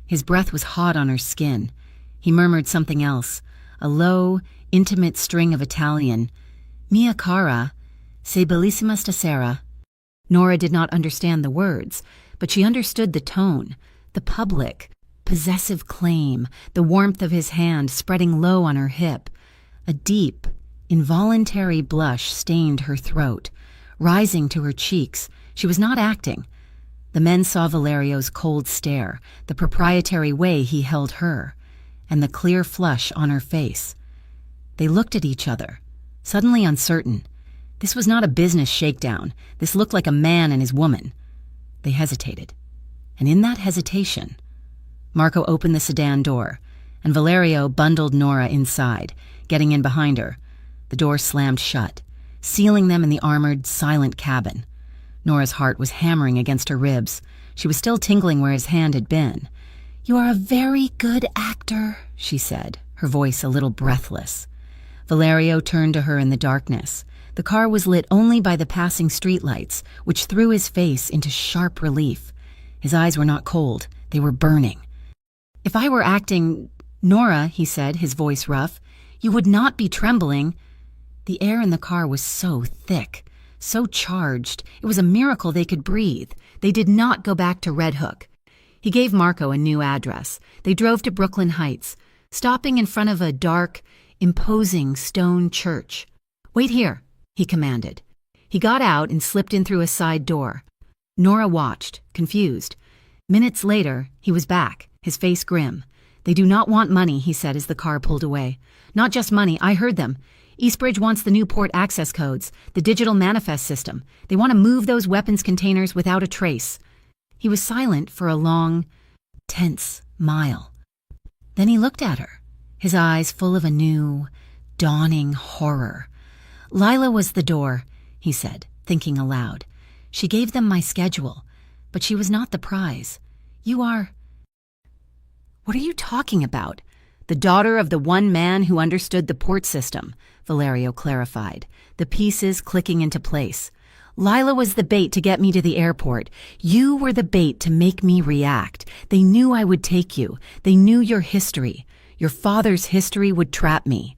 His breath was hot on her skin. He murmured something else, a low, intimate string of Italian. "Mia cara, sei bellissima stasera." Nora did not understand the words, but she understood the tone, the public, possessive claim, the warmth of his hand spreading low on her hip. A deep, involuntary blush stained her throat, rising to her cheeks. She was not acting. The men saw Valerio's cold stare, the proprietary way he held her, and the clear flush on her face. They looked at each other, suddenly uncertain. This was not a business shakedown. This looked like a man and his woman. They hesitated. And in that hesitation, Marco opened the sedan door, and Valerio bundled Nora inside, getting in behind her. The door slammed shut, sealing them in the armored, silent cabin. Nora's heart was hammering against her ribs. She was still tingling where his hand had been. "You are a very good actor," she said, her voice a little breathless. Valerio turned to her in the darkness. The car was lit only by the passing streetlights, which threw his face into sharp relief. His eyes were not cold, they were burning. "If I were acting, Nora," he said, his voice rough, "you would not be trembling." The air in the car was so thick, so charged, it was a miracle they could breathe. They did not go back to Red Hook. He gave Marco a new address. They drove to Brooklyn Heights, stopping in front of a dark, imposing stone church. "Wait here," he commanded. He got out and slipped in through a side door. Nora watched, confused. Minutes later, he was back, his face grim. "They do not want money," he said as the car pulled away. "Not just money, I heard them. Eastbridge wants the new port access codes, the digital manifest system. They want to move those weapons containers without a trace." He was silent for a long, tense mile. Then he looked at her, his eyes full of a new, dawning horror. "Lila was the door," he said, thinking aloud. "She gave them my schedule, but she was not the prize. You are—" "What are you talking about?" "The daughter of the one man who understood the port system," Valerio clarified, the pieces clicking into place. "Lila was the bait to get me to the airport. You were the bait to make me react. They knew I would take you. They knew your history. Your father's history would trap me."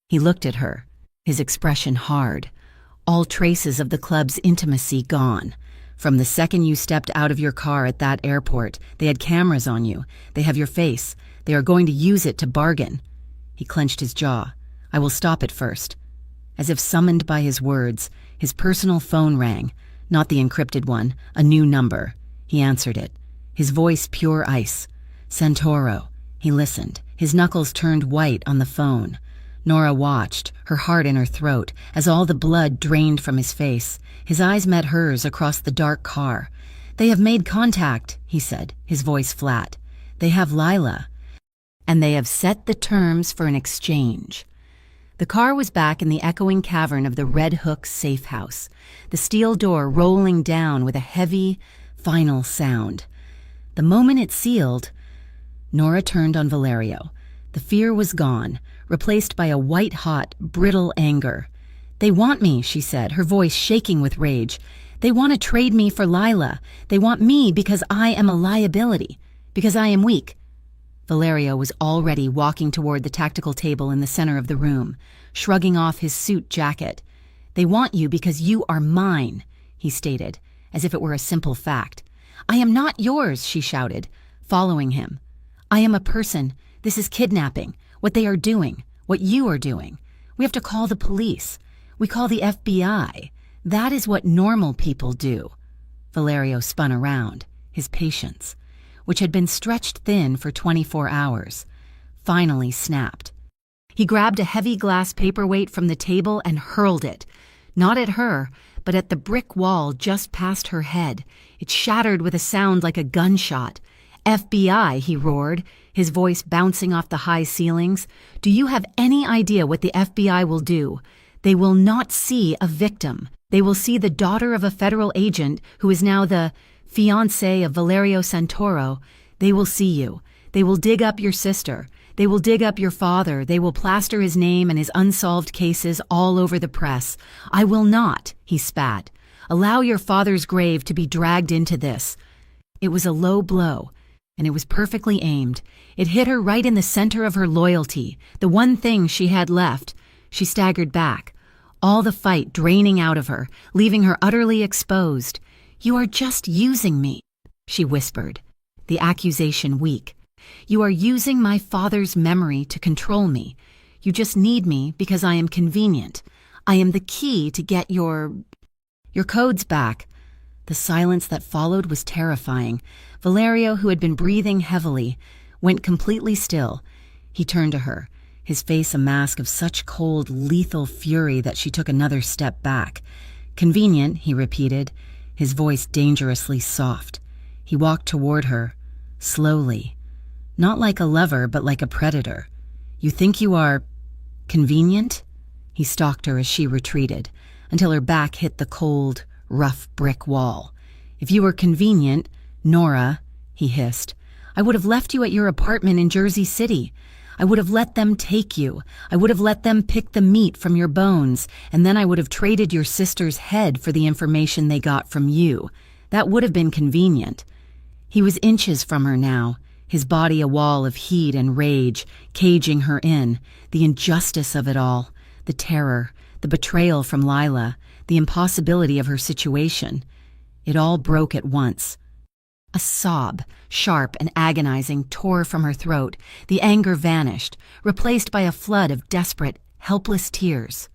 He looked at her, his expression hard. "All traces of the club's intimacy gone. From the second you stepped out of your car at that airport, they had cameras on you. They have your face. They are going to use it to bargain." He clenched his jaw. "I will stop it first." As if summoned by his words, his personal phone rang, not the encrypted one, a new number. He answered it, his voice pure ice. "Santoro." He listened, his knuckles turned white on the phone. Nora watched, her heart in her throat, as all the blood drained from his face. His eyes met hers across the dark car. "They have made contact," he said, his voice flat. "They have Lila. And they have set the terms for an exchange." The car was back in the echoing cavern of the Red Hook safe house, the steel door rolling down with a heavy, final sound. The moment it sealed, Nora turned on Valerio. The fear was gone, replaced by a white-hot, brittle anger. "They want me," she said, her voice shaking with rage. They want to trade me for Lila. They want me because I am a liability, because I am weak. Valerio was already walking toward the tactical table in the center of the room, shrugging off his suit jacket. They want you because you are mine, he stated, as if it were a simple fact. I am not yours, she shouted, following him. I am a person. This is kidnapping. What they are doing. What you are doing. We have to call the police. We call the FBI. That is what normal people do. Valerio spun around, his patience, which had been stretched thin for 24 hours, finally snapped. He grabbed a heavy glass paperweight from the table and hurled it, not at her, but at the brick wall just past her head. It shattered with a sound like a gunshot. FBI, he roared, his voice bouncing off the high ceilings. Do you have any idea what the FBI will do? They will not see a victim. They will see the daughter of a federal agent who is now the fiancé of Valerio Santoro. They will see you. They will dig up your sister. They will dig up your father. They will plaster his name and his unsolved cases all over the press. I will not, he spat, allow your father's grave to be dragged into this. It was a low blow, and it was perfectly aimed. It hit her right in the center of her loyalty, the one thing she had left. She staggered back, all the fight draining out of her, leaving her utterly exposed. You are just using me, she whispered, the accusation weak. You are using my father's memory to control me. You just need me because I am convenient. I am the key to get your codes back. The silence that followed was terrifying. Valerio, who had been breathing heavily, went completely still. He turned to her, his face a mask of such cold, lethal fury that she took another step back. Convenient, he repeated, his voice dangerously soft. He walked toward her, slowly. Not like a lover, but like a predator. You think you are convenient? He stalked her as she retreated, until her back hit the cold, rough brick wall. If you were convenient, Nora, he hissed, I would have left you at your apartment in Jersey City. I would have let them take you. I would have let them pick the meat from your bones, and then I would have traded your sister's head for the information they got from you. That would have been convenient. He was inches from her now, his body a wall of heat and rage, caging her in, the injustice of it all, the terror, the betrayal from Lila, the impossibility of her situation. It all broke at once. A sob, sharp and agonizing, tore from her throat. The anger vanished, replaced by a flood of desperate, helpless tears.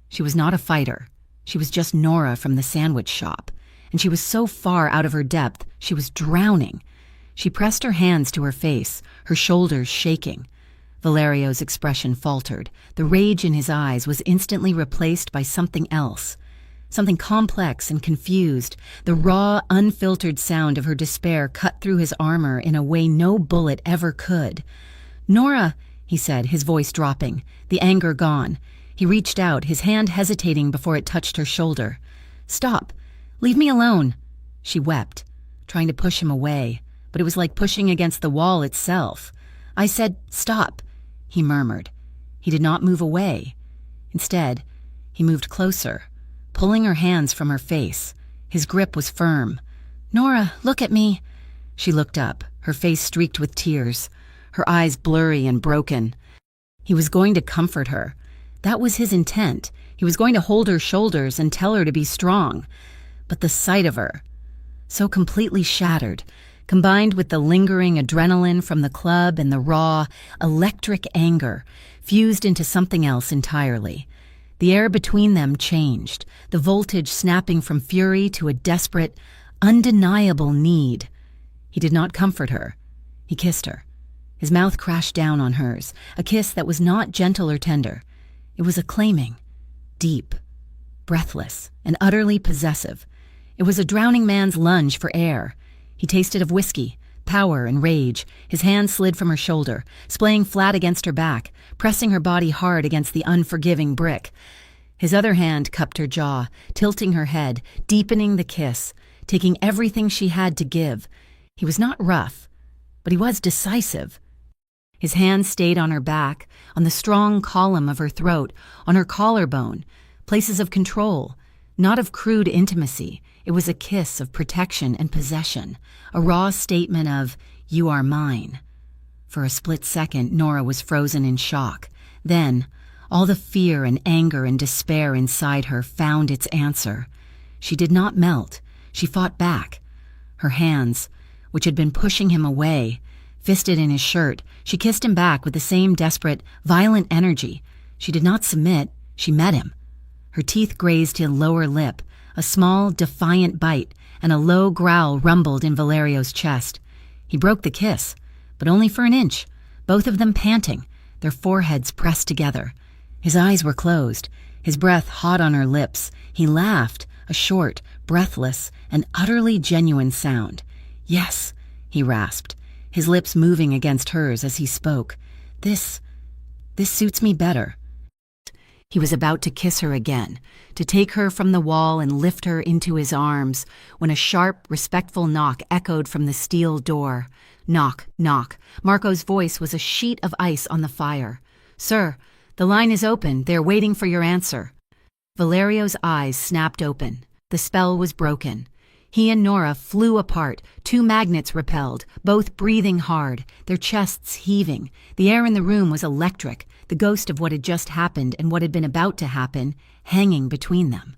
She was not a fighter. She was just Nora from the sandwich shop, and she was so far out of her depth she was drowning. She pressed her hands to her face, her shoulders shaking. Valerio's expression faltered. The rage in his eyes was instantly replaced by something else. Something complex and confused. The raw, unfiltered sound of her despair cut through his armor in a way no bullet ever could. Nora, he said, his voice dropping, the anger gone. He reached out, his hand hesitating before it touched her shoulder. Stop. Leave me alone. She wept, trying to push him away, but it was like pushing against the wall itself. I said, stop, he murmured. He did not move away. Instead, he moved closer, pulling her hands from her face. His grip was firm. Nora, look at me. She looked up, her face streaked with tears, her eyes blurry and broken. He was going to comfort her. That was his intent. He was going to hold her shoulders and tell her to be strong. But the sight of her, so completely shattered, combined with the lingering adrenaline from the club and the raw, electric anger, fused into something else entirely. The air between them changed, the voltage snapping from fury to a desperate, undeniable need. He did not comfort her. He kissed her. His mouth crashed down on hers, a kiss that was not gentle or tender. It was acclaiming, deep, breathless, and utterly possessive. It was a drowning man's lunge for air. He tasted of whiskey, power, and rage. His hand slid from her shoulder, splaying flat against her back, pressing her body hard against the unforgiving brick. His other hand cupped her jaw, tilting her head, deepening the kiss, taking everything she had to give. He was not rough, but he was decisive. His hand stayed on her back, on the strong column of her throat, on her collarbone, places of control, not of crude intimacy. It was a kiss of protection and possession, a raw statement of, "You are mine." For a split second, Nora was frozen in shock. Then, all the fear and anger and despair inside her found its answer. She did not melt. She fought back. Her hands, which had been pushing him away, fisted in his shirt, she kissed him back with the same desperate, violent energy. She did not submit. She met him. Her teeth grazed his lower lip. A small, defiant bite and a low growl rumbled in Valerio's chest. He broke the kiss, but only for an inch, both of them panting, their foreheads pressed together. His eyes were closed, his breath hot on her lips. He laughed, a short, breathless, and utterly genuine sound. "Yes," he rasped, his lips moving against hers as he spoke. This suits me better." He was about to kiss her again, to take her from the wall and lift her into his arms, when a sharp, respectful knock echoed from the steel door. Knock, knock. Marco's voice was a sheet of ice on the fire. "Sir, the line is open. They're waiting for your answer." Valerio's eyes snapped open. The spell was broken. He and Nora flew apart, two magnets repelled, both breathing hard, their chests heaving. The air in the room was electric, the ghost of what had just happened and what had been about to happen hanging between them.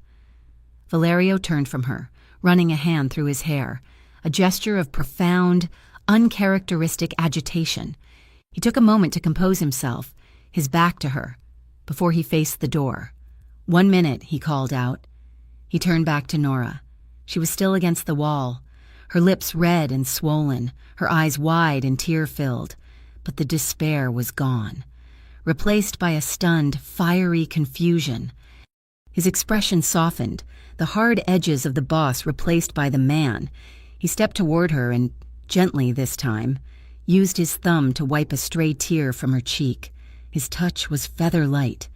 Valerio turned from her, running a hand through his hair, a gesture of profound, uncharacteristic agitation. He took a moment to compose himself, his back to her, before he faced the door. "1 minute," he called out. He turned back to Nora. She was still against the wall, her lips red and swollen, her eyes wide and tear-filled, but the despair was gone, replaced by a stunned, fiery confusion. His expression softened, the hard edges of the boss replaced by the man. He stepped toward her and, gently this time, used his thumb to wipe a stray tear from her cheek. His touch was feather-light.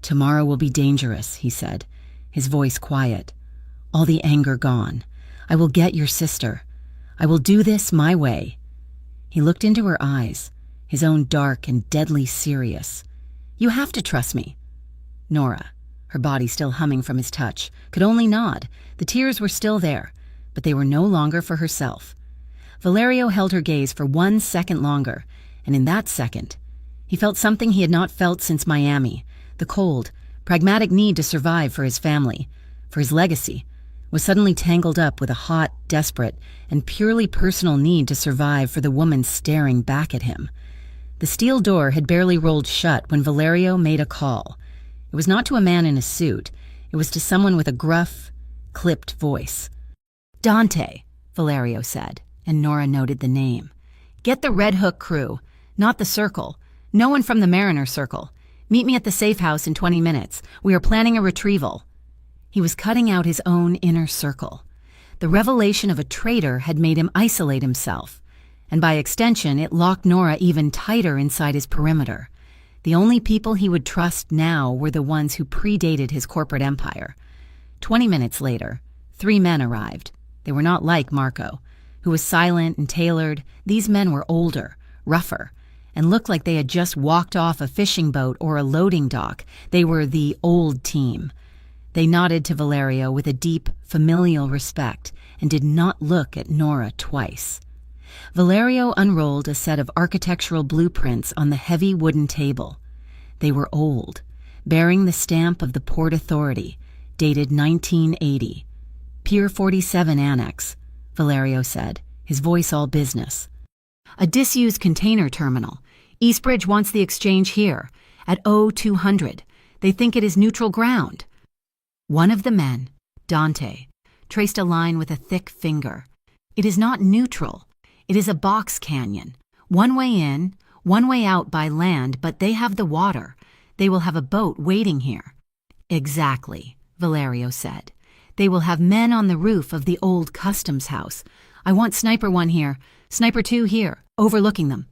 "Tomorrow will be dangerous," he said, his voice quiet. "All the anger gone. I will get your sister. I will do this my way." He looked into her eyes, his own dark and deadly serious. "You have to trust me." Nora, her body still humming from his touch, could only nod. The tears were still there, but they were no longer for herself. Valerio held her gaze for 1 second longer, and in that second, he felt something he had not felt since Miami. The cold, pragmatic need to survive for his family, for his legacy, was suddenly tangled up with a hot, desperate, and purely personal need to survive for the woman staring back at him. The steel door had barely rolled shut when Valerio made a call. It was not to a man in a suit. It was to someone with a gruff, clipped voice. "Dante," Valerio said, and Nora noted the name. "Get the Red Hook crew, not the Circle. No one from the Mariner Circle. Meet me at the safe house in 20 minutes. We are planning a retrieval." He was cutting out his own inner circle. The revelation of a traitor had made him isolate himself, and by extension it locked Nora even tighter inside his perimeter. The only people he would trust now were the ones who predated his corporate empire. 20 minutes later, 3 men arrived. They were not like Marco, who was silent and tailored. These men were older, rougher, and looked like they had just walked off a fishing boat or a loading dock. They were the old team. They nodded to Valerio with a deep, familial respect and did not look at Nora twice. Valerio unrolled a set of architectural blueprints on the heavy wooden table. They were old, bearing the stamp of the Port Authority, dated 1980. Pier 47 Annex, Valerio said, his voice all business. "A disused container terminal. Eastbridge wants the exchange here, at 0200. They think it is neutral ground." One of the men, Dante, traced a line with a thick finger. "It is not neutral. It is a box canyon. One way in, one way out by land, but they have the water. They will have a boat waiting here." "Exactly," Valerio said. "They will have men on the roof of the old customs house. I want Sniper 1 here, Sniper 2 here, overlooking them."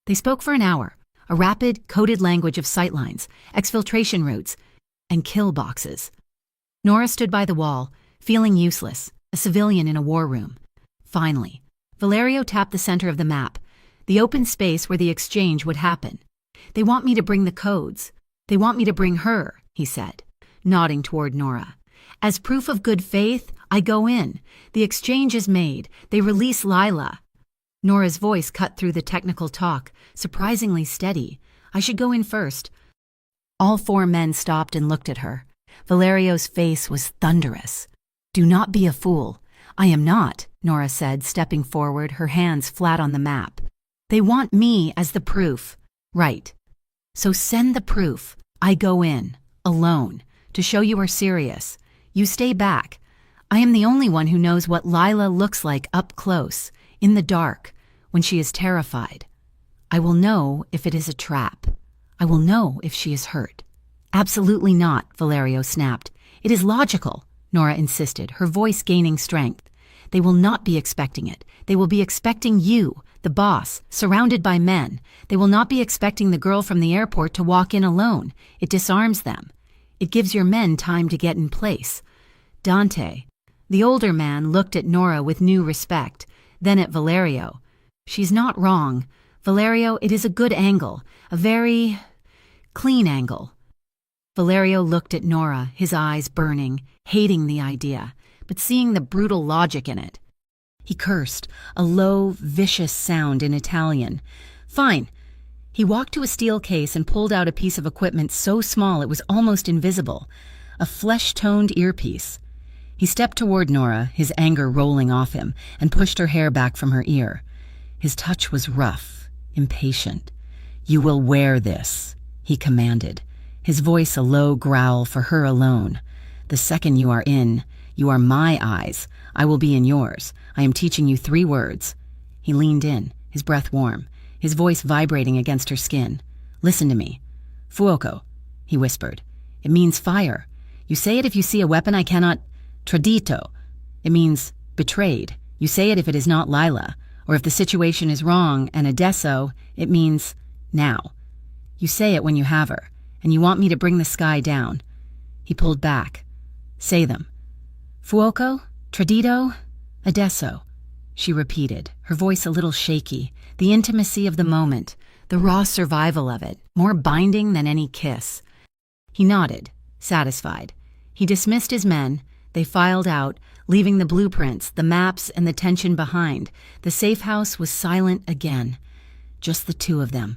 They spoke for an hour, a rapid, coded language of sightlines, exfiltration routes, and kill boxes. Nora stood by the wall, feeling useless, a civilian in a war room. Finally, Valerio tapped the center of the map, the open space where the exchange would happen. "They want me to bring the codes. They want me to bring her," he said, nodding toward Nora. "As proof of good faith, I go in. The exchange is made. They release Lila. Nora's voice cut through the technical talk, surprisingly steady. I should go in first. All four men stopped and looked at her. Valerio's face was thunderous. Do not be a fool. I am not, Nora said, stepping forward, her hands flat on the map. They want me as the proof. Right. So send the proof. I go in, alone, to show you are serious. You stay back. I am the only one who knows what Lila looks like up close, in the dark, when she is terrified. I will know if it is a trap. I will know if she is hurt. Absolutely not, Valerio snapped. It is logical, Nora insisted, her voice gaining strength. They will not be expecting it. They will be expecting you, the boss, surrounded by men. They will not be expecting the girl from the airport to walk in alone. It disarms them. It gives your men time to get in place. Dante, the older man, looked at Nora with new respect, then at Valerio. She's not wrong. Valerio, it is a good angle, a very clean angle. Valerio looked at Nora, his eyes burning, hating the idea, but seeing the brutal logic in it. He cursed, a low, vicious sound in Italian. Fine. He walked to a steel case and pulled out a piece of equipment so small it was almost invisible, a flesh-toned earpiece. He stepped toward Nora, his anger rolling off him, and pushed her hair back from her ear. His touch was rough, impatient. You will wear this, he commanded, his voice a low growl for her alone. The second you are in, you are my eyes. I will be in yours. I am teaching you 3 words. He leaned in, his breath warm, his voice vibrating against her skin. Listen to me. Fuoco, he whispered. It means fire. You say it if you see a weapon I cannot... Tradito. It means betrayed. You say it if it is not Lila, or if the situation is wrong, and adesso, it means now. You say it when you have her, and you want me to bring the sky down. He pulled back. Say them. Fuoco, Tradito, adesso, she repeated, her voice a little shaky, the intimacy of the moment, the raw survival of it, more binding than any kiss. He nodded, satisfied. He dismissed his men. They filed out, leaving the blueprints, the maps, and the tension behind. The safe house was silent again. Just the two of them.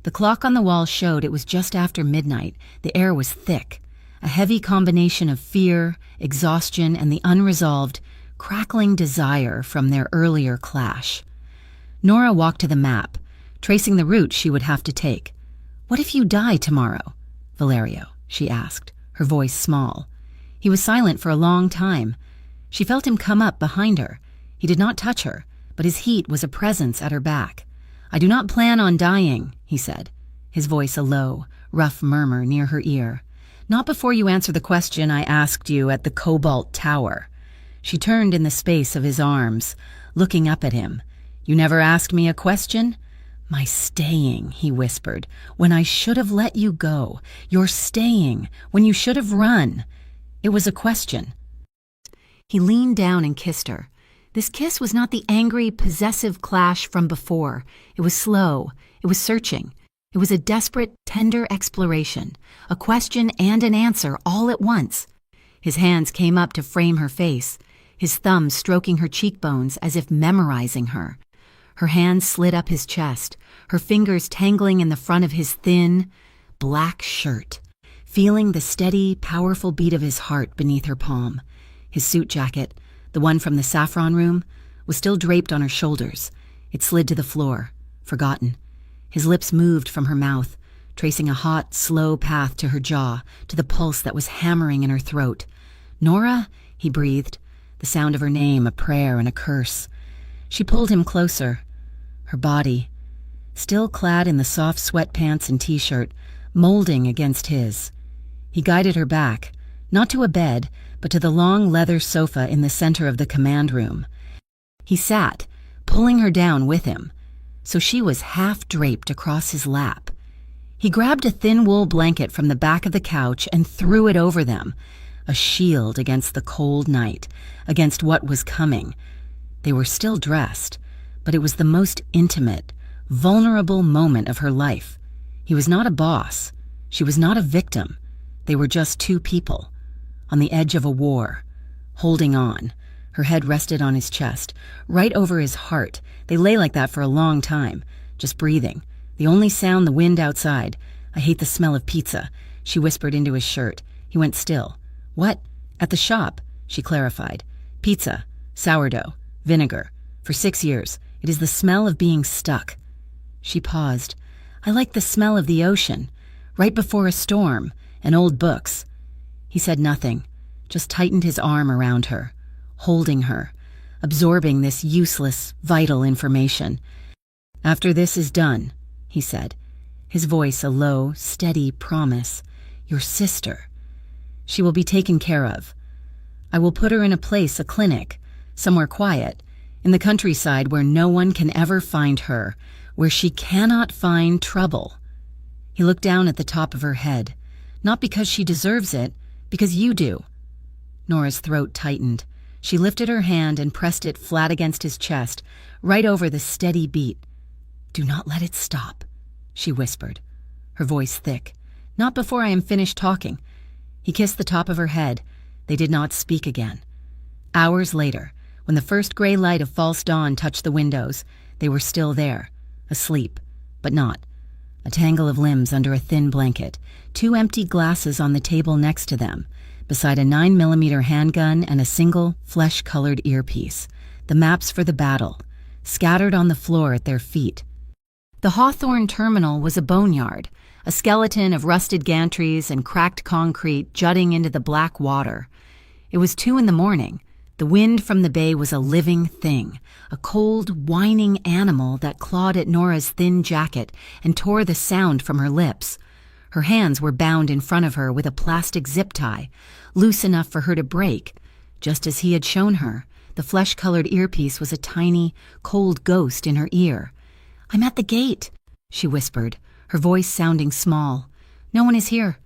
The clock on the wall showed it was just after midnight. The air was thick. A heavy combination of fear, exhaustion, and the unresolved, crackling desire from their earlier clash. Nora walked to the map, tracing the route she would have to take. What if you die tomorrow, Valerio? She asked, her voice small. He was silent for a long time. She felt him come up behind her. He did not touch her, but his heat was a presence at her back. I do not plan on dying, he said, his voice a low, rough murmur near her ear. Not before you answer the question I asked you at the Cobalt Tower. She turned in the space of his arms, looking up at him. You never asked me a question? My staying, he whispered, when I should have let you go. Your staying, when you should have run. It was a question. He leaned down and kissed her. This kiss was not the angry, possessive clash from before. It was slow. It was searching. It was a desperate, tender exploration, a question and an answer all at once. His hands came up to frame her face, his thumbs stroking her cheekbones as if memorizing her. Her hands slid up his chest, her fingers tangling in the front of his thin, black shirt, feeling the steady, powerful beat of his heart beneath her palm. His suit jacket, the one from the saffron room, was still draped on her shoulders. It slid to the floor, forgotten. His lips moved from her mouth, tracing a hot, slow path to her jaw, to the pulse that was hammering in her throat. Nora, he breathed, the sound of her name a prayer and a curse. She pulled him closer. Her body, still clad in the soft sweatpants and t-shirt, molding against his. He guided her back, not to a bed, but to the long leather sofa in the center of the command room. He sat, pulling her down with him, so she was half draped across his lap. He grabbed a thin wool blanket from the back of the couch and threw it over them, a shield against the cold night, against what was coming. They were still dressed, but it was the most intimate, vulnerable moment of her life. He was not a boss. She was not a victim. They were just two people, on the edge of a war, holding on. Her head rested on his chest, right over his heart. They lay like that for a long time, just breathing. The only sound the wind outside. I hate the smell of pizza, she whispered into his shirt. He went still. What? At the shop, she clarified. Pizza, sourdough, vinegar. For 6 years. It is the smell of being stuck. She paused. I like the smell of the ocean, right before a storm, and old books. He said nothing, just tightened his arm around her, holding her, absorbing this useless, vital information. After this is done, he said, his voice a low, steady promise. Your sister. She will be taken care of. I will put her in a clinic, somewhere quiet, in the countryside where no one can ever find her, where she cannot find trouble. He looked down at the top of her head, not because she deserves it, because you do. Nora's throat tightened. She lifted her hand and pressed it flat against his chest, right over the steady beat. Do not let it stop, she whispered, her voice thick. Not before I am finished talking. He kissed the top of her head. They did not speak again. Hours later, when the first gray light of false dawn touched the windows, they were still there, asleep, but not. A tangle of limbs under a thin blanket, 2 empty glasses on the table next to them, beside a 9mm handgun and a single flesh-colored earpiece, the maps for the battle, scattered on the floor at their feet. The Hawthorne terminal was a boneyard, a skeleton of rusted gantries and cracked concrete jutting into the black water. It was 2 a.m. The wind from the bay was a living thing, a cold, whining animal that clawed at Nora's thin jacket and tore the sound from her lips. Her hands were bound in front of her with a plastic zip tie, loose enough for her to break. Just as he had shown her, the flesh-colored earpiece was a tiny, cold ghost in her ear. I'm at the gate, she whispered, her voice sounding small. No one is here.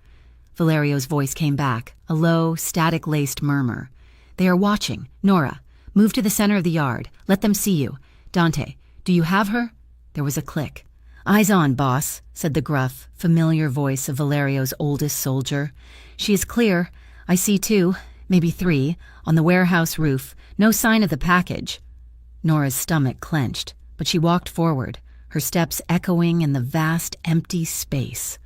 Valerio's voice came back, a low, static-laced murmur. They are watching. Nora, move to the center of the yard. Let them see you. Dante, do you have her? There was a click. Eyes on, boss, said the gruff, familiar voice of Valerio's oldest soldier. She is clear. I see 2, maybe 3, on the warehouse roof. No sign of the package. Nora's stomach clenched, but she walked forward, her steps echoing in the vast, empty space.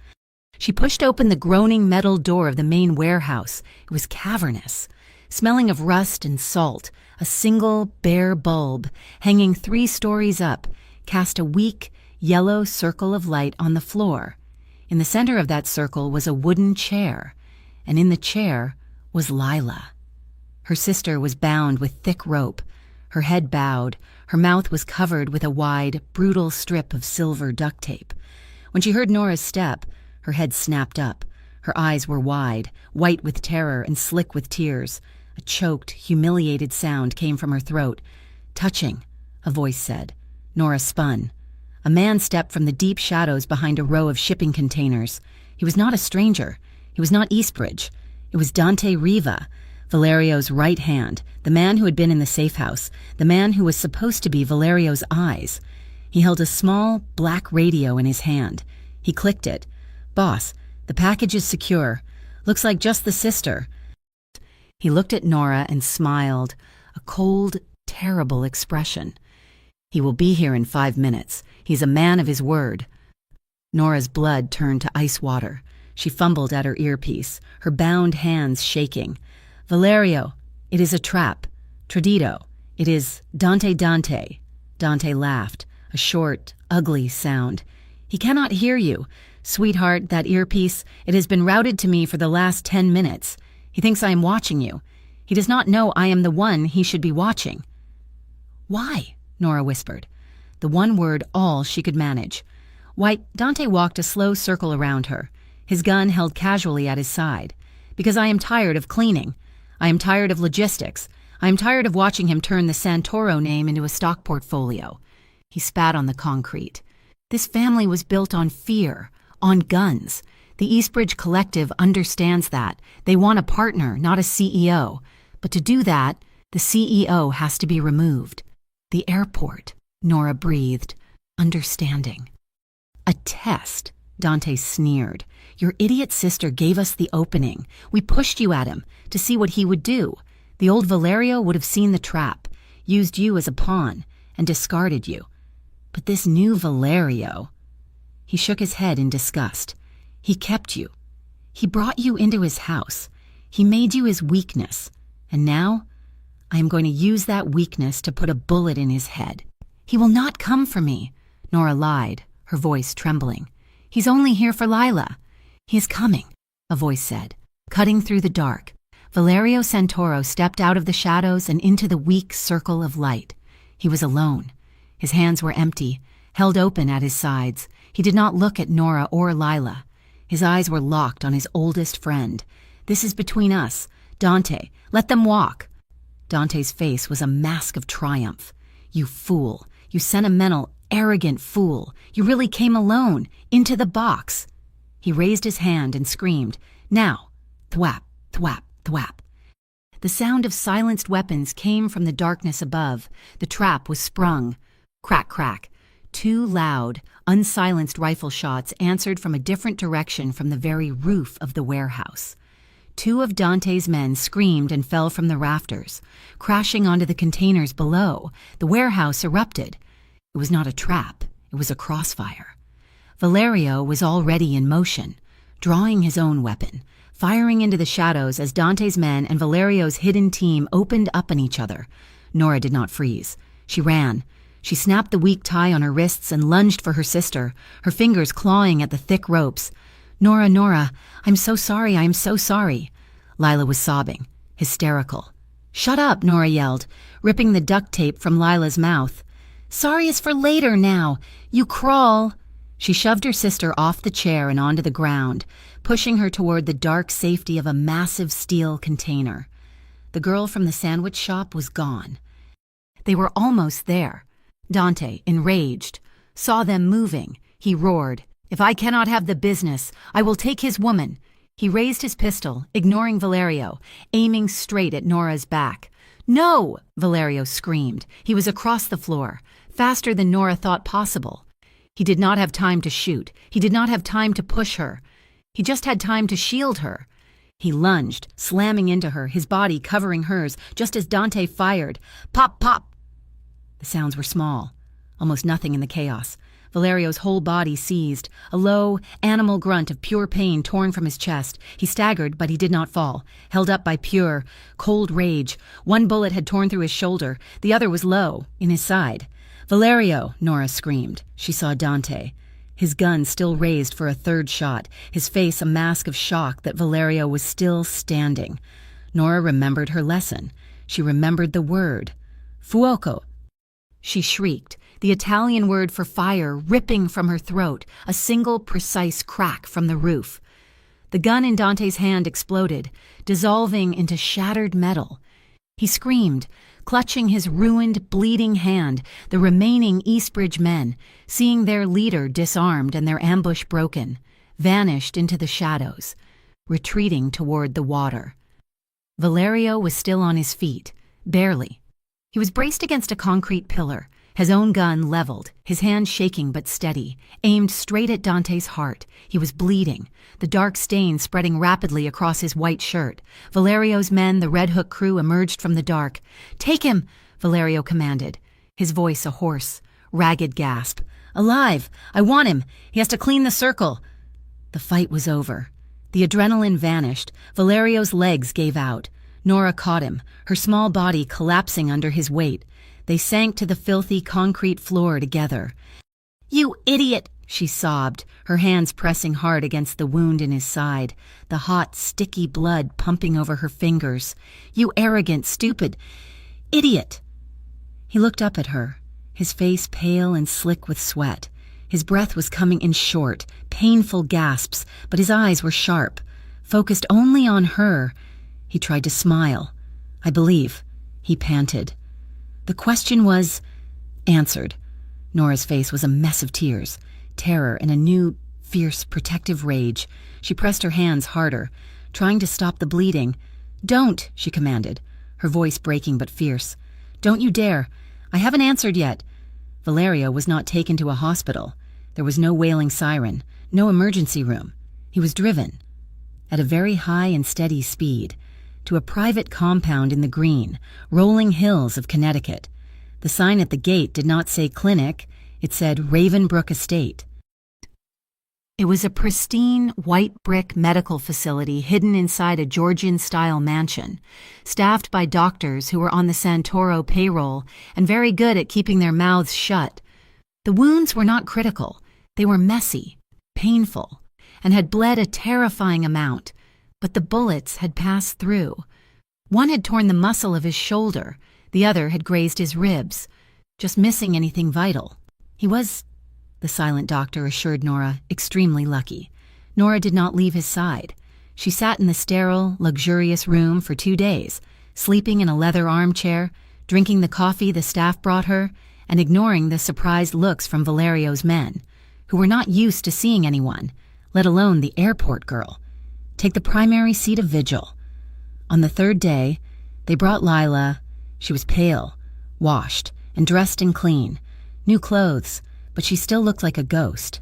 She pushed open the groaning metal door of the main warehouse. It was cavernous, smelling of rust and salt. A single, bare bulb, hanging 3 stories up, cast a weak, yellow circle of light on the floor. In the center of that circle was a wooden chair, and in the chair was Lila. Her sister was bound with thick rope, her head bowed, her mouth was covered with a wide, brutal strip of silver duct tape. When she heard Nora's step, her head snapped up. Her eyes were wide, white with terror and slick with tears. A choked, humiliated sound came from her throat. Touching, a voice said. Nora spun. A man stepped from the deep shadows behind a row of shipping containers. He was not a stranger. He was not Eastbridge. It was Dante Riva, Valerio's right hand, the man who had been in the safe house, the man who was supposed to be Valerio's eyes. He held a small, black radio in his hand. He clicked it. Boss, the package is secure. Looks like just the sister. He looked at Nora and smiled, a cold, terrible expression. He will be here in 5 minutes. He's a man of his word. Nora's blood turned to ice water. She fumbled at her earpiece, her bound hands shaking. Valerio, it is a trap. Tradito, it is Dante. Dante laughed, a short, ugly sound. He cannot hear you. Sweetheart, that earpiece, it has been routed to me for the last 10 minutes. He thinks I am watching you. He does not know I am the one he should be watching. Why? Nora whispered, the one word all she could manage. Why, Dante walked a slow circle around her, his gun held casually at his side. Because I am tired of cleaning. I am tired of logistics. I am tired of watching him turn the Santoro name into a stock portfolio. He spat on the concrete. This family was built on fear, on guns. The Eastbridge Collective understands that. They want a partner, not a CEO. But to do that, the CEO has to be removed. The airport, Nora breathed, understanding. A test, Dante sneered. Your idiot sister gave us the opening. We pushed you at him to see what he would do. The old Valerio would have seen the trap, used you as a pawn, and discarded you. But this new Valerio... He shook his head in disgust. He kept you. He brought you into his house. He made you his weakness. And now, I am going to use that weakness to put a bullet in his head. He will not come for me. Nora lied, her voice trembling. He's only here for Lila. He is coming, a voice said. Cutting through the dark, Valerio Santoro stepped out of the shadows and into the weak circle of light. He was alone. His hands were empty, held open at his sides. He did not look at Nora or Lila. His eyes were locked on his oldest friend. This is between us. Dante, let them walk. Dante's face was a mask of triumph. You fool. You sentimental, arrogant fool. You really came alone, into the box. He raised his hand and screamed, now, thwap, thwap, thwap. The sound of silenced weapons came from the darkness above. The trap was sprung. Crack, crack. 2 loud, unsilenced rifle shots answered from a different direction from the very roof of the warehouse. 2 of Dante's men screamed and fell from the rafters. Crashing onto the containers below, the warehouse erupted. It was not a trap, it was a crossfire. Valerio was already in motion, drawing his own weapon, firing into the shadows as Dante's men and Valerio's hidden team opened up on each other. Nora did not freeze. She ran. She snapped the weak tie on her wrists and lunged for her sister, her fingers clawing at the thick ropes. Nora, Nora, I'm so sorry, I'm so sorry. Lila was sobbing, hysterical. Shut up, Nora yelled, ripping the duct tape from Lila's mouth. Sorry is for later now. You crawl. She shoved her sister off the chair and onto the ground, pushing her toward the dark safety of a massive steel container. The girl from the sandwich shop was gone. They were almost there. Dante, enraged, saw them moving. He roared, If I cannot have the business, I will take his woman. He raised his pistol, ignoring Valerio, aiming straight at Nora's back. No! Valerio screamed. He was across the floor, faster than Nora thought possible. He did not have time to shoot. He did not have time to push her. He just had time to shield her. He lunged, slamming into her, his body covering hers, just as Dante fired. Pop, pop! The sounds were small, almost nothing in the chaos. Valerio's whole body seized, a low, animal grunt of pure pain torn from his chest. He staggered, but he did not fall, held up by pure, cold rage. One bullet had torn through his shoulder, the other was low, in his side. Valerio, Nora screamed. She saw Dante, his gun still raised for a third shot, his face a mask of shock that Valerio was still standing. Nora remembered her lesson. She remembered the word. Fuoco. She shrieked, the Italian word for fire ripping from her throat, a single precise crack from the roof. The gun in Dante's hand exploded, dissolving into shattered metal. He screamed, clutching his ruined, bleeding hand. The remaining Eastbridge men, seeing their leader disarmed and their ambush broken, vanished into the shadows, retreating toward the water. Valerio was still on his feet, barely. He was braced against a concrete pillar, his own gun leveled, his hand shaking but steady, aimed straight at Dante's heart. He was bleeding, the dark stain spreading rapidly across his white shirt. Valerio's men, the Red Hook crew, emerged from the dark. Take him, Valerio commanded, his voice a hoarse, ragged gasp. Alive! I want him! He has to clean the circle! The fight was over. The adrenaline vanished. Valerio's legs gave out. Nora caught him, her small body collapsing under his weight. They sank to the filthy concrete floor together. You idiot, she sobbed, her hands pressing hard against the wound in his side, the hot, sticky blood pumping over her fingers. You arrogant, stupid idiot. He looked up at her, his face pale and slick with sweat. His breath was coming in short, painful gasps, but his eyes were sharp, focused only on her. He tried to smile. I believe, he panted. The question was answered. Nora's face was a mess of tears, terror, and a new, fierce, protective rage. She pressed her hands harder, trying to stop the bleeding. Don't, she commanded, her voice breaking but fierce. Don't you dare. I haven't answered yet. Valerio was not taken to a hospital. There was no wailing siren, no emergency room. He was driven at a very high and steady speed to a private compound in the green, rolling hills of Connecticut. The sign at the gate did not say clinic, it said Ravenbrook Estate. It was a pristine, white brick medical facility hidden inside a Georgian-style mansion, staffed by doctors who were on the Santoro payroll and very good at keeping their mouths shut. The wounds were not critical. They were messy, painful, and had bled a terrifying amount, but the bullets had passed through. One had torn the muscle of his shoulder, the other had grazed his ribs, just missing anything vital. He was, the silent doctor assured Nora, extremely lucky. Nora did not leave his side. She sat in the sterile, luxurious room for 2 days, sleeping in a leather armchair, drinking the coffee the staff brought her, and ignoring the surprised looks from Valerio's men, who were not used to seeing anyone, let alone the airport girl, take the primary seat of vigil. On the 3rd day, they brought Lila. She was pale, washed, and dressed and clean, new clothes, but she still looked like a ghost.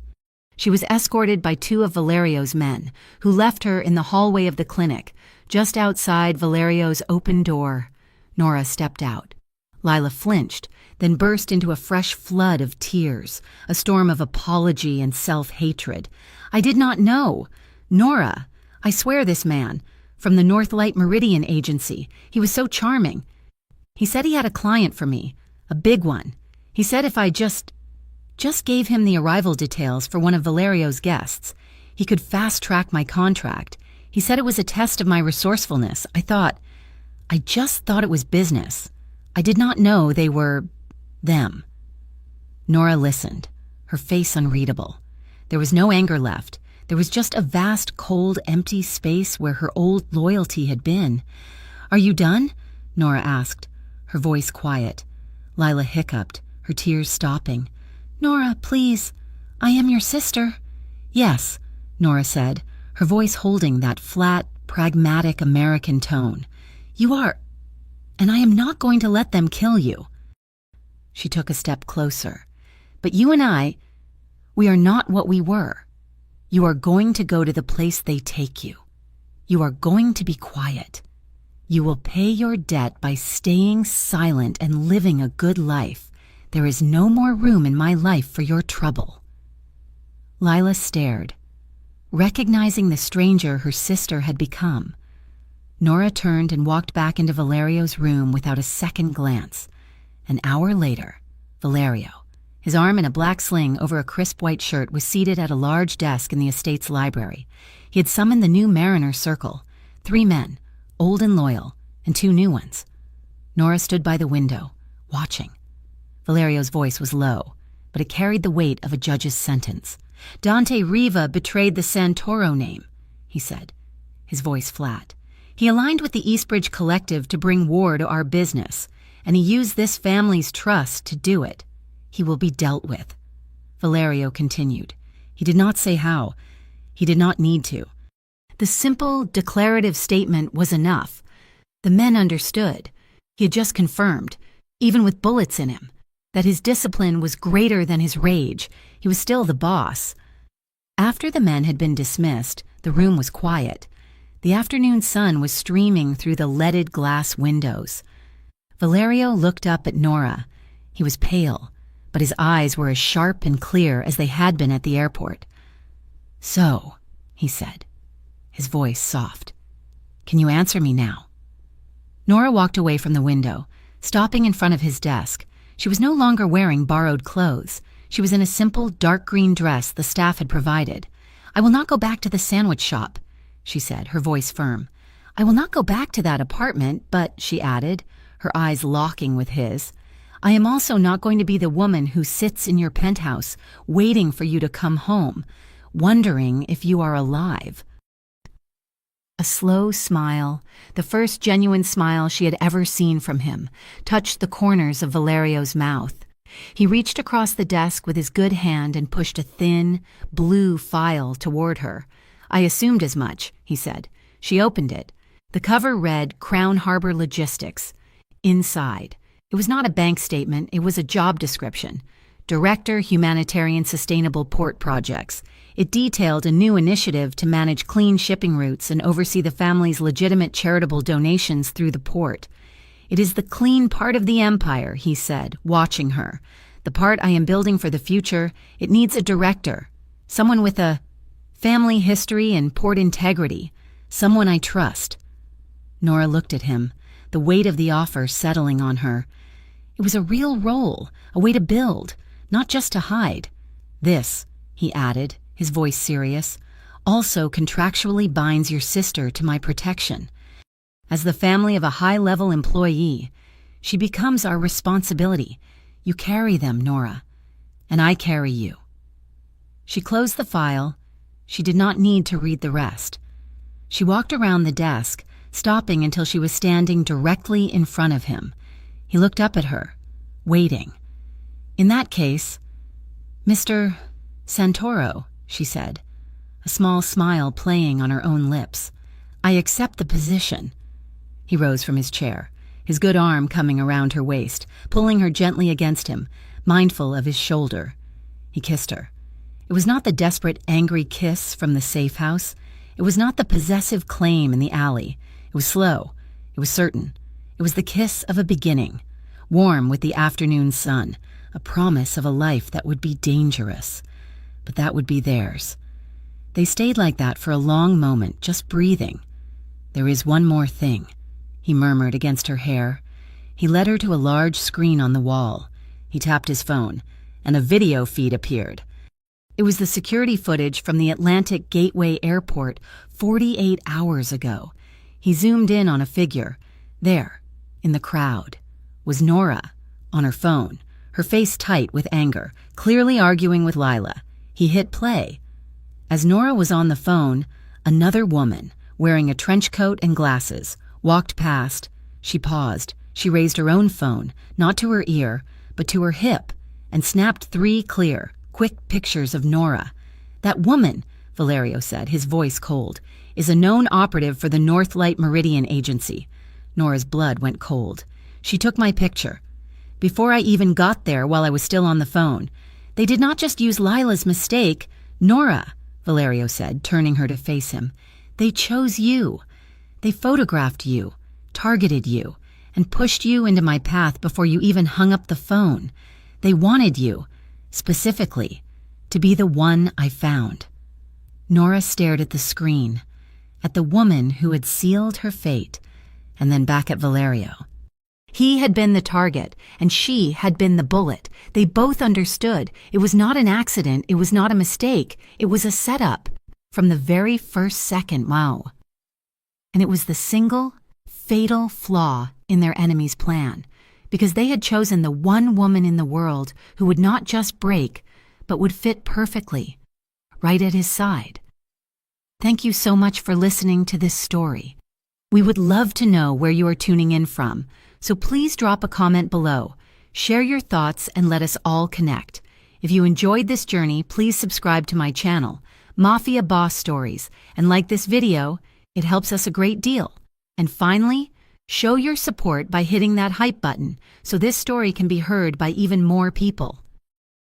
She was escorted by 2 of Valerio's men, who left her in the hallway of the clinic, just outside Valerio's open door. Nora stepped out. Lila flinched, then burst into a fresh flood of tears, a storm of apology and self-hatred. "I did not know. Nora, I swear this man, from the Northlight Meridian Agency, he was so charming. He said he had a client for me, a big one. He said if I just gave him the arrival details for one of Valerio's guests, he could fast-track my contract. He said it was a test of my resourcefulness. I just thought it was business. I did not know they were them." Nora listened, her face unreadable. There was no anger left. There was just a vast, cold, empty space where her old loyalty had been. "Are you done?" Nora asked, her voice quiet. Lila hiccuped, her tears stopping. "Nora, please. I am your sister." "Yes," Nora said, her voice holding that flat, pragmatic American tone. "You are, and I am not going to let them kill you." She took a step closer. "But you and we are not what we were. You are going to go to the place they take you. You are going to be quiet. You will pay your debt by staying silent and living a good life. There is no more room in my life for your trouble." Lila stared, recognizing the stranger her sister had become. Nora turned and walked back into Valerio's room without a second glance. An hour later, Valerio, his arm in a black sling over a crisp white shirt, was seated at a large desk in the estate's library. He had summoned the new Mariner Circle, 3 men, old and loyal, and 2 new ones. Nora stood by the window, watching. Valerio's voice was low, but it carried the weight of a judge's sentence. "Dante Riva betrayed the Santoro name," he said, his voice flat. "He aligned with the Eastbridge Collective to bring war to our business, and he used this family's trust to do it. He will be dealt with." Valerio continued. He did not say how. He did not need to. The simple, declarative statement was enough. The men understood. He had just confirmed, even with bullets in him, that his discipline was greater than his rage. He was still the boss. After the men had been dismissed, the room was quiet. The afternoon sun was streaming through the leaded glass windows. Valerio looked up at Nora. He was pale, but his eyes were as sharp and clear as they had been at the airport. "So," he said, his voice soft, "can you answer me now?" Nora walked away from the window, stopping in front of his desk. She was no longer wearing borrowed clothes. She was in a simple, dark green dress the staff had provided. "I will not go back to the sandwich shop," she said, her voice firm. "I will not go back to that apartment, but," she added, her eyes locking with his, "I am also not going to be the woman who sits in your penthouse, waiting for you to come home, wondering if you are alive." A slow smile, the first genuine smile she had ever seen from him, touched the corners of Valerio's mouth. He reached across the desk with his good hand and pushed a thin, blue file toward her. "I assumed as much," he said. She opened it. The cover read Crown Harbor Logistics. Inside, it was not a bank statement, it was a job description. Director, Humanitarian Sustainable Port Projects. It detailed a new initiative to manage clean shipping routes and oversee the family's legitimate charitable donations through the port. "It is the clean part of the empire," he said, watching her. "The part I am building for the future. It needs a director. Someone with a family history and port integrity. Someone I trust." Nora looked at him, the weight of the offer settling on her. It was a real role, a way to build, not just to hide. "This," he added, his voice serious, "also contractually binds your sister to my protection. As the family of a high-level employee, she becomes our responsibility. You carry them, Nora, and I carry you." She closed the file. She did not need to read the rest. She walked around the desk, stopping until she was standing directly in front of him. He looked up at her, waiting. "In that case, Mr. Santoro," she said, a small smile playing on her own lips, "I accept the position." He rose from his chair, his good arm coming around her waist, pulling her gently against him, mindful of his shoulder. He kissed her. It was not the desperate, angry kiss from the safe house. It was not the possessive claim in the alley. It was slow. It was certain. It was the kiss of a beginning, warm with the afternoon sun, a promise of a life that would be dangerous, but that would be theirs. They stayed like that for a long moment, just breathing. "There is one more thing," he murmured against her hair. He led her to a large screen on the wall. He tapped his phone, and a video feed appeared. It was the security footage from the Atlantic Gateway Airport 48 hours ago. He zoomed in on a figure. There, in the crowd, was Nora, on her phone, her face tight with anger, clearly arguing with Lila. He hit play. As Nora was on the phone, another woman, wearing a trench coat and glasses, walked past. She paused. She raised her own phone, not to her ear, but to her hip, and snapped 3 clear, quick pictures of Nora. "That woman," Valerio said, his voice cold, "is a known operative for the North Light Meridian Agency." Nora's blood went cold. "She took my picture. Before I even got there, while I was still on the phone. They did not just use Lila's mistake. Nora," Valerio said, turning her to face him, "they chose you. They photographed you, targeted you, and pushed you into my path before you even hung up the phone. They wanted you, specifically, to be the one I found." Nora stared at the screen, at the woman who had sealed her fate, and then back at Valerio. He had been the target, and she had been the bullet. They both understood. It was not an accident. It was not a mistake. It was a setup. From the very first second, wow. And it was the single, fatal flaw in their enemy's plan, because they had chosen the one woman in the world who would not just break, but would fit perfectly, right at his side. Thank you so much for listening to this story. We would love to know where you are tuning in from, so please drop a comment below. Share your thoughts and let us all connect. If you enjoyed this journey, please subscribe to my channel, Mafia Boss Stories, and like this video. It helps us a great deal. And finally, show your support by hitting that hype button so this story can be heard by even more people.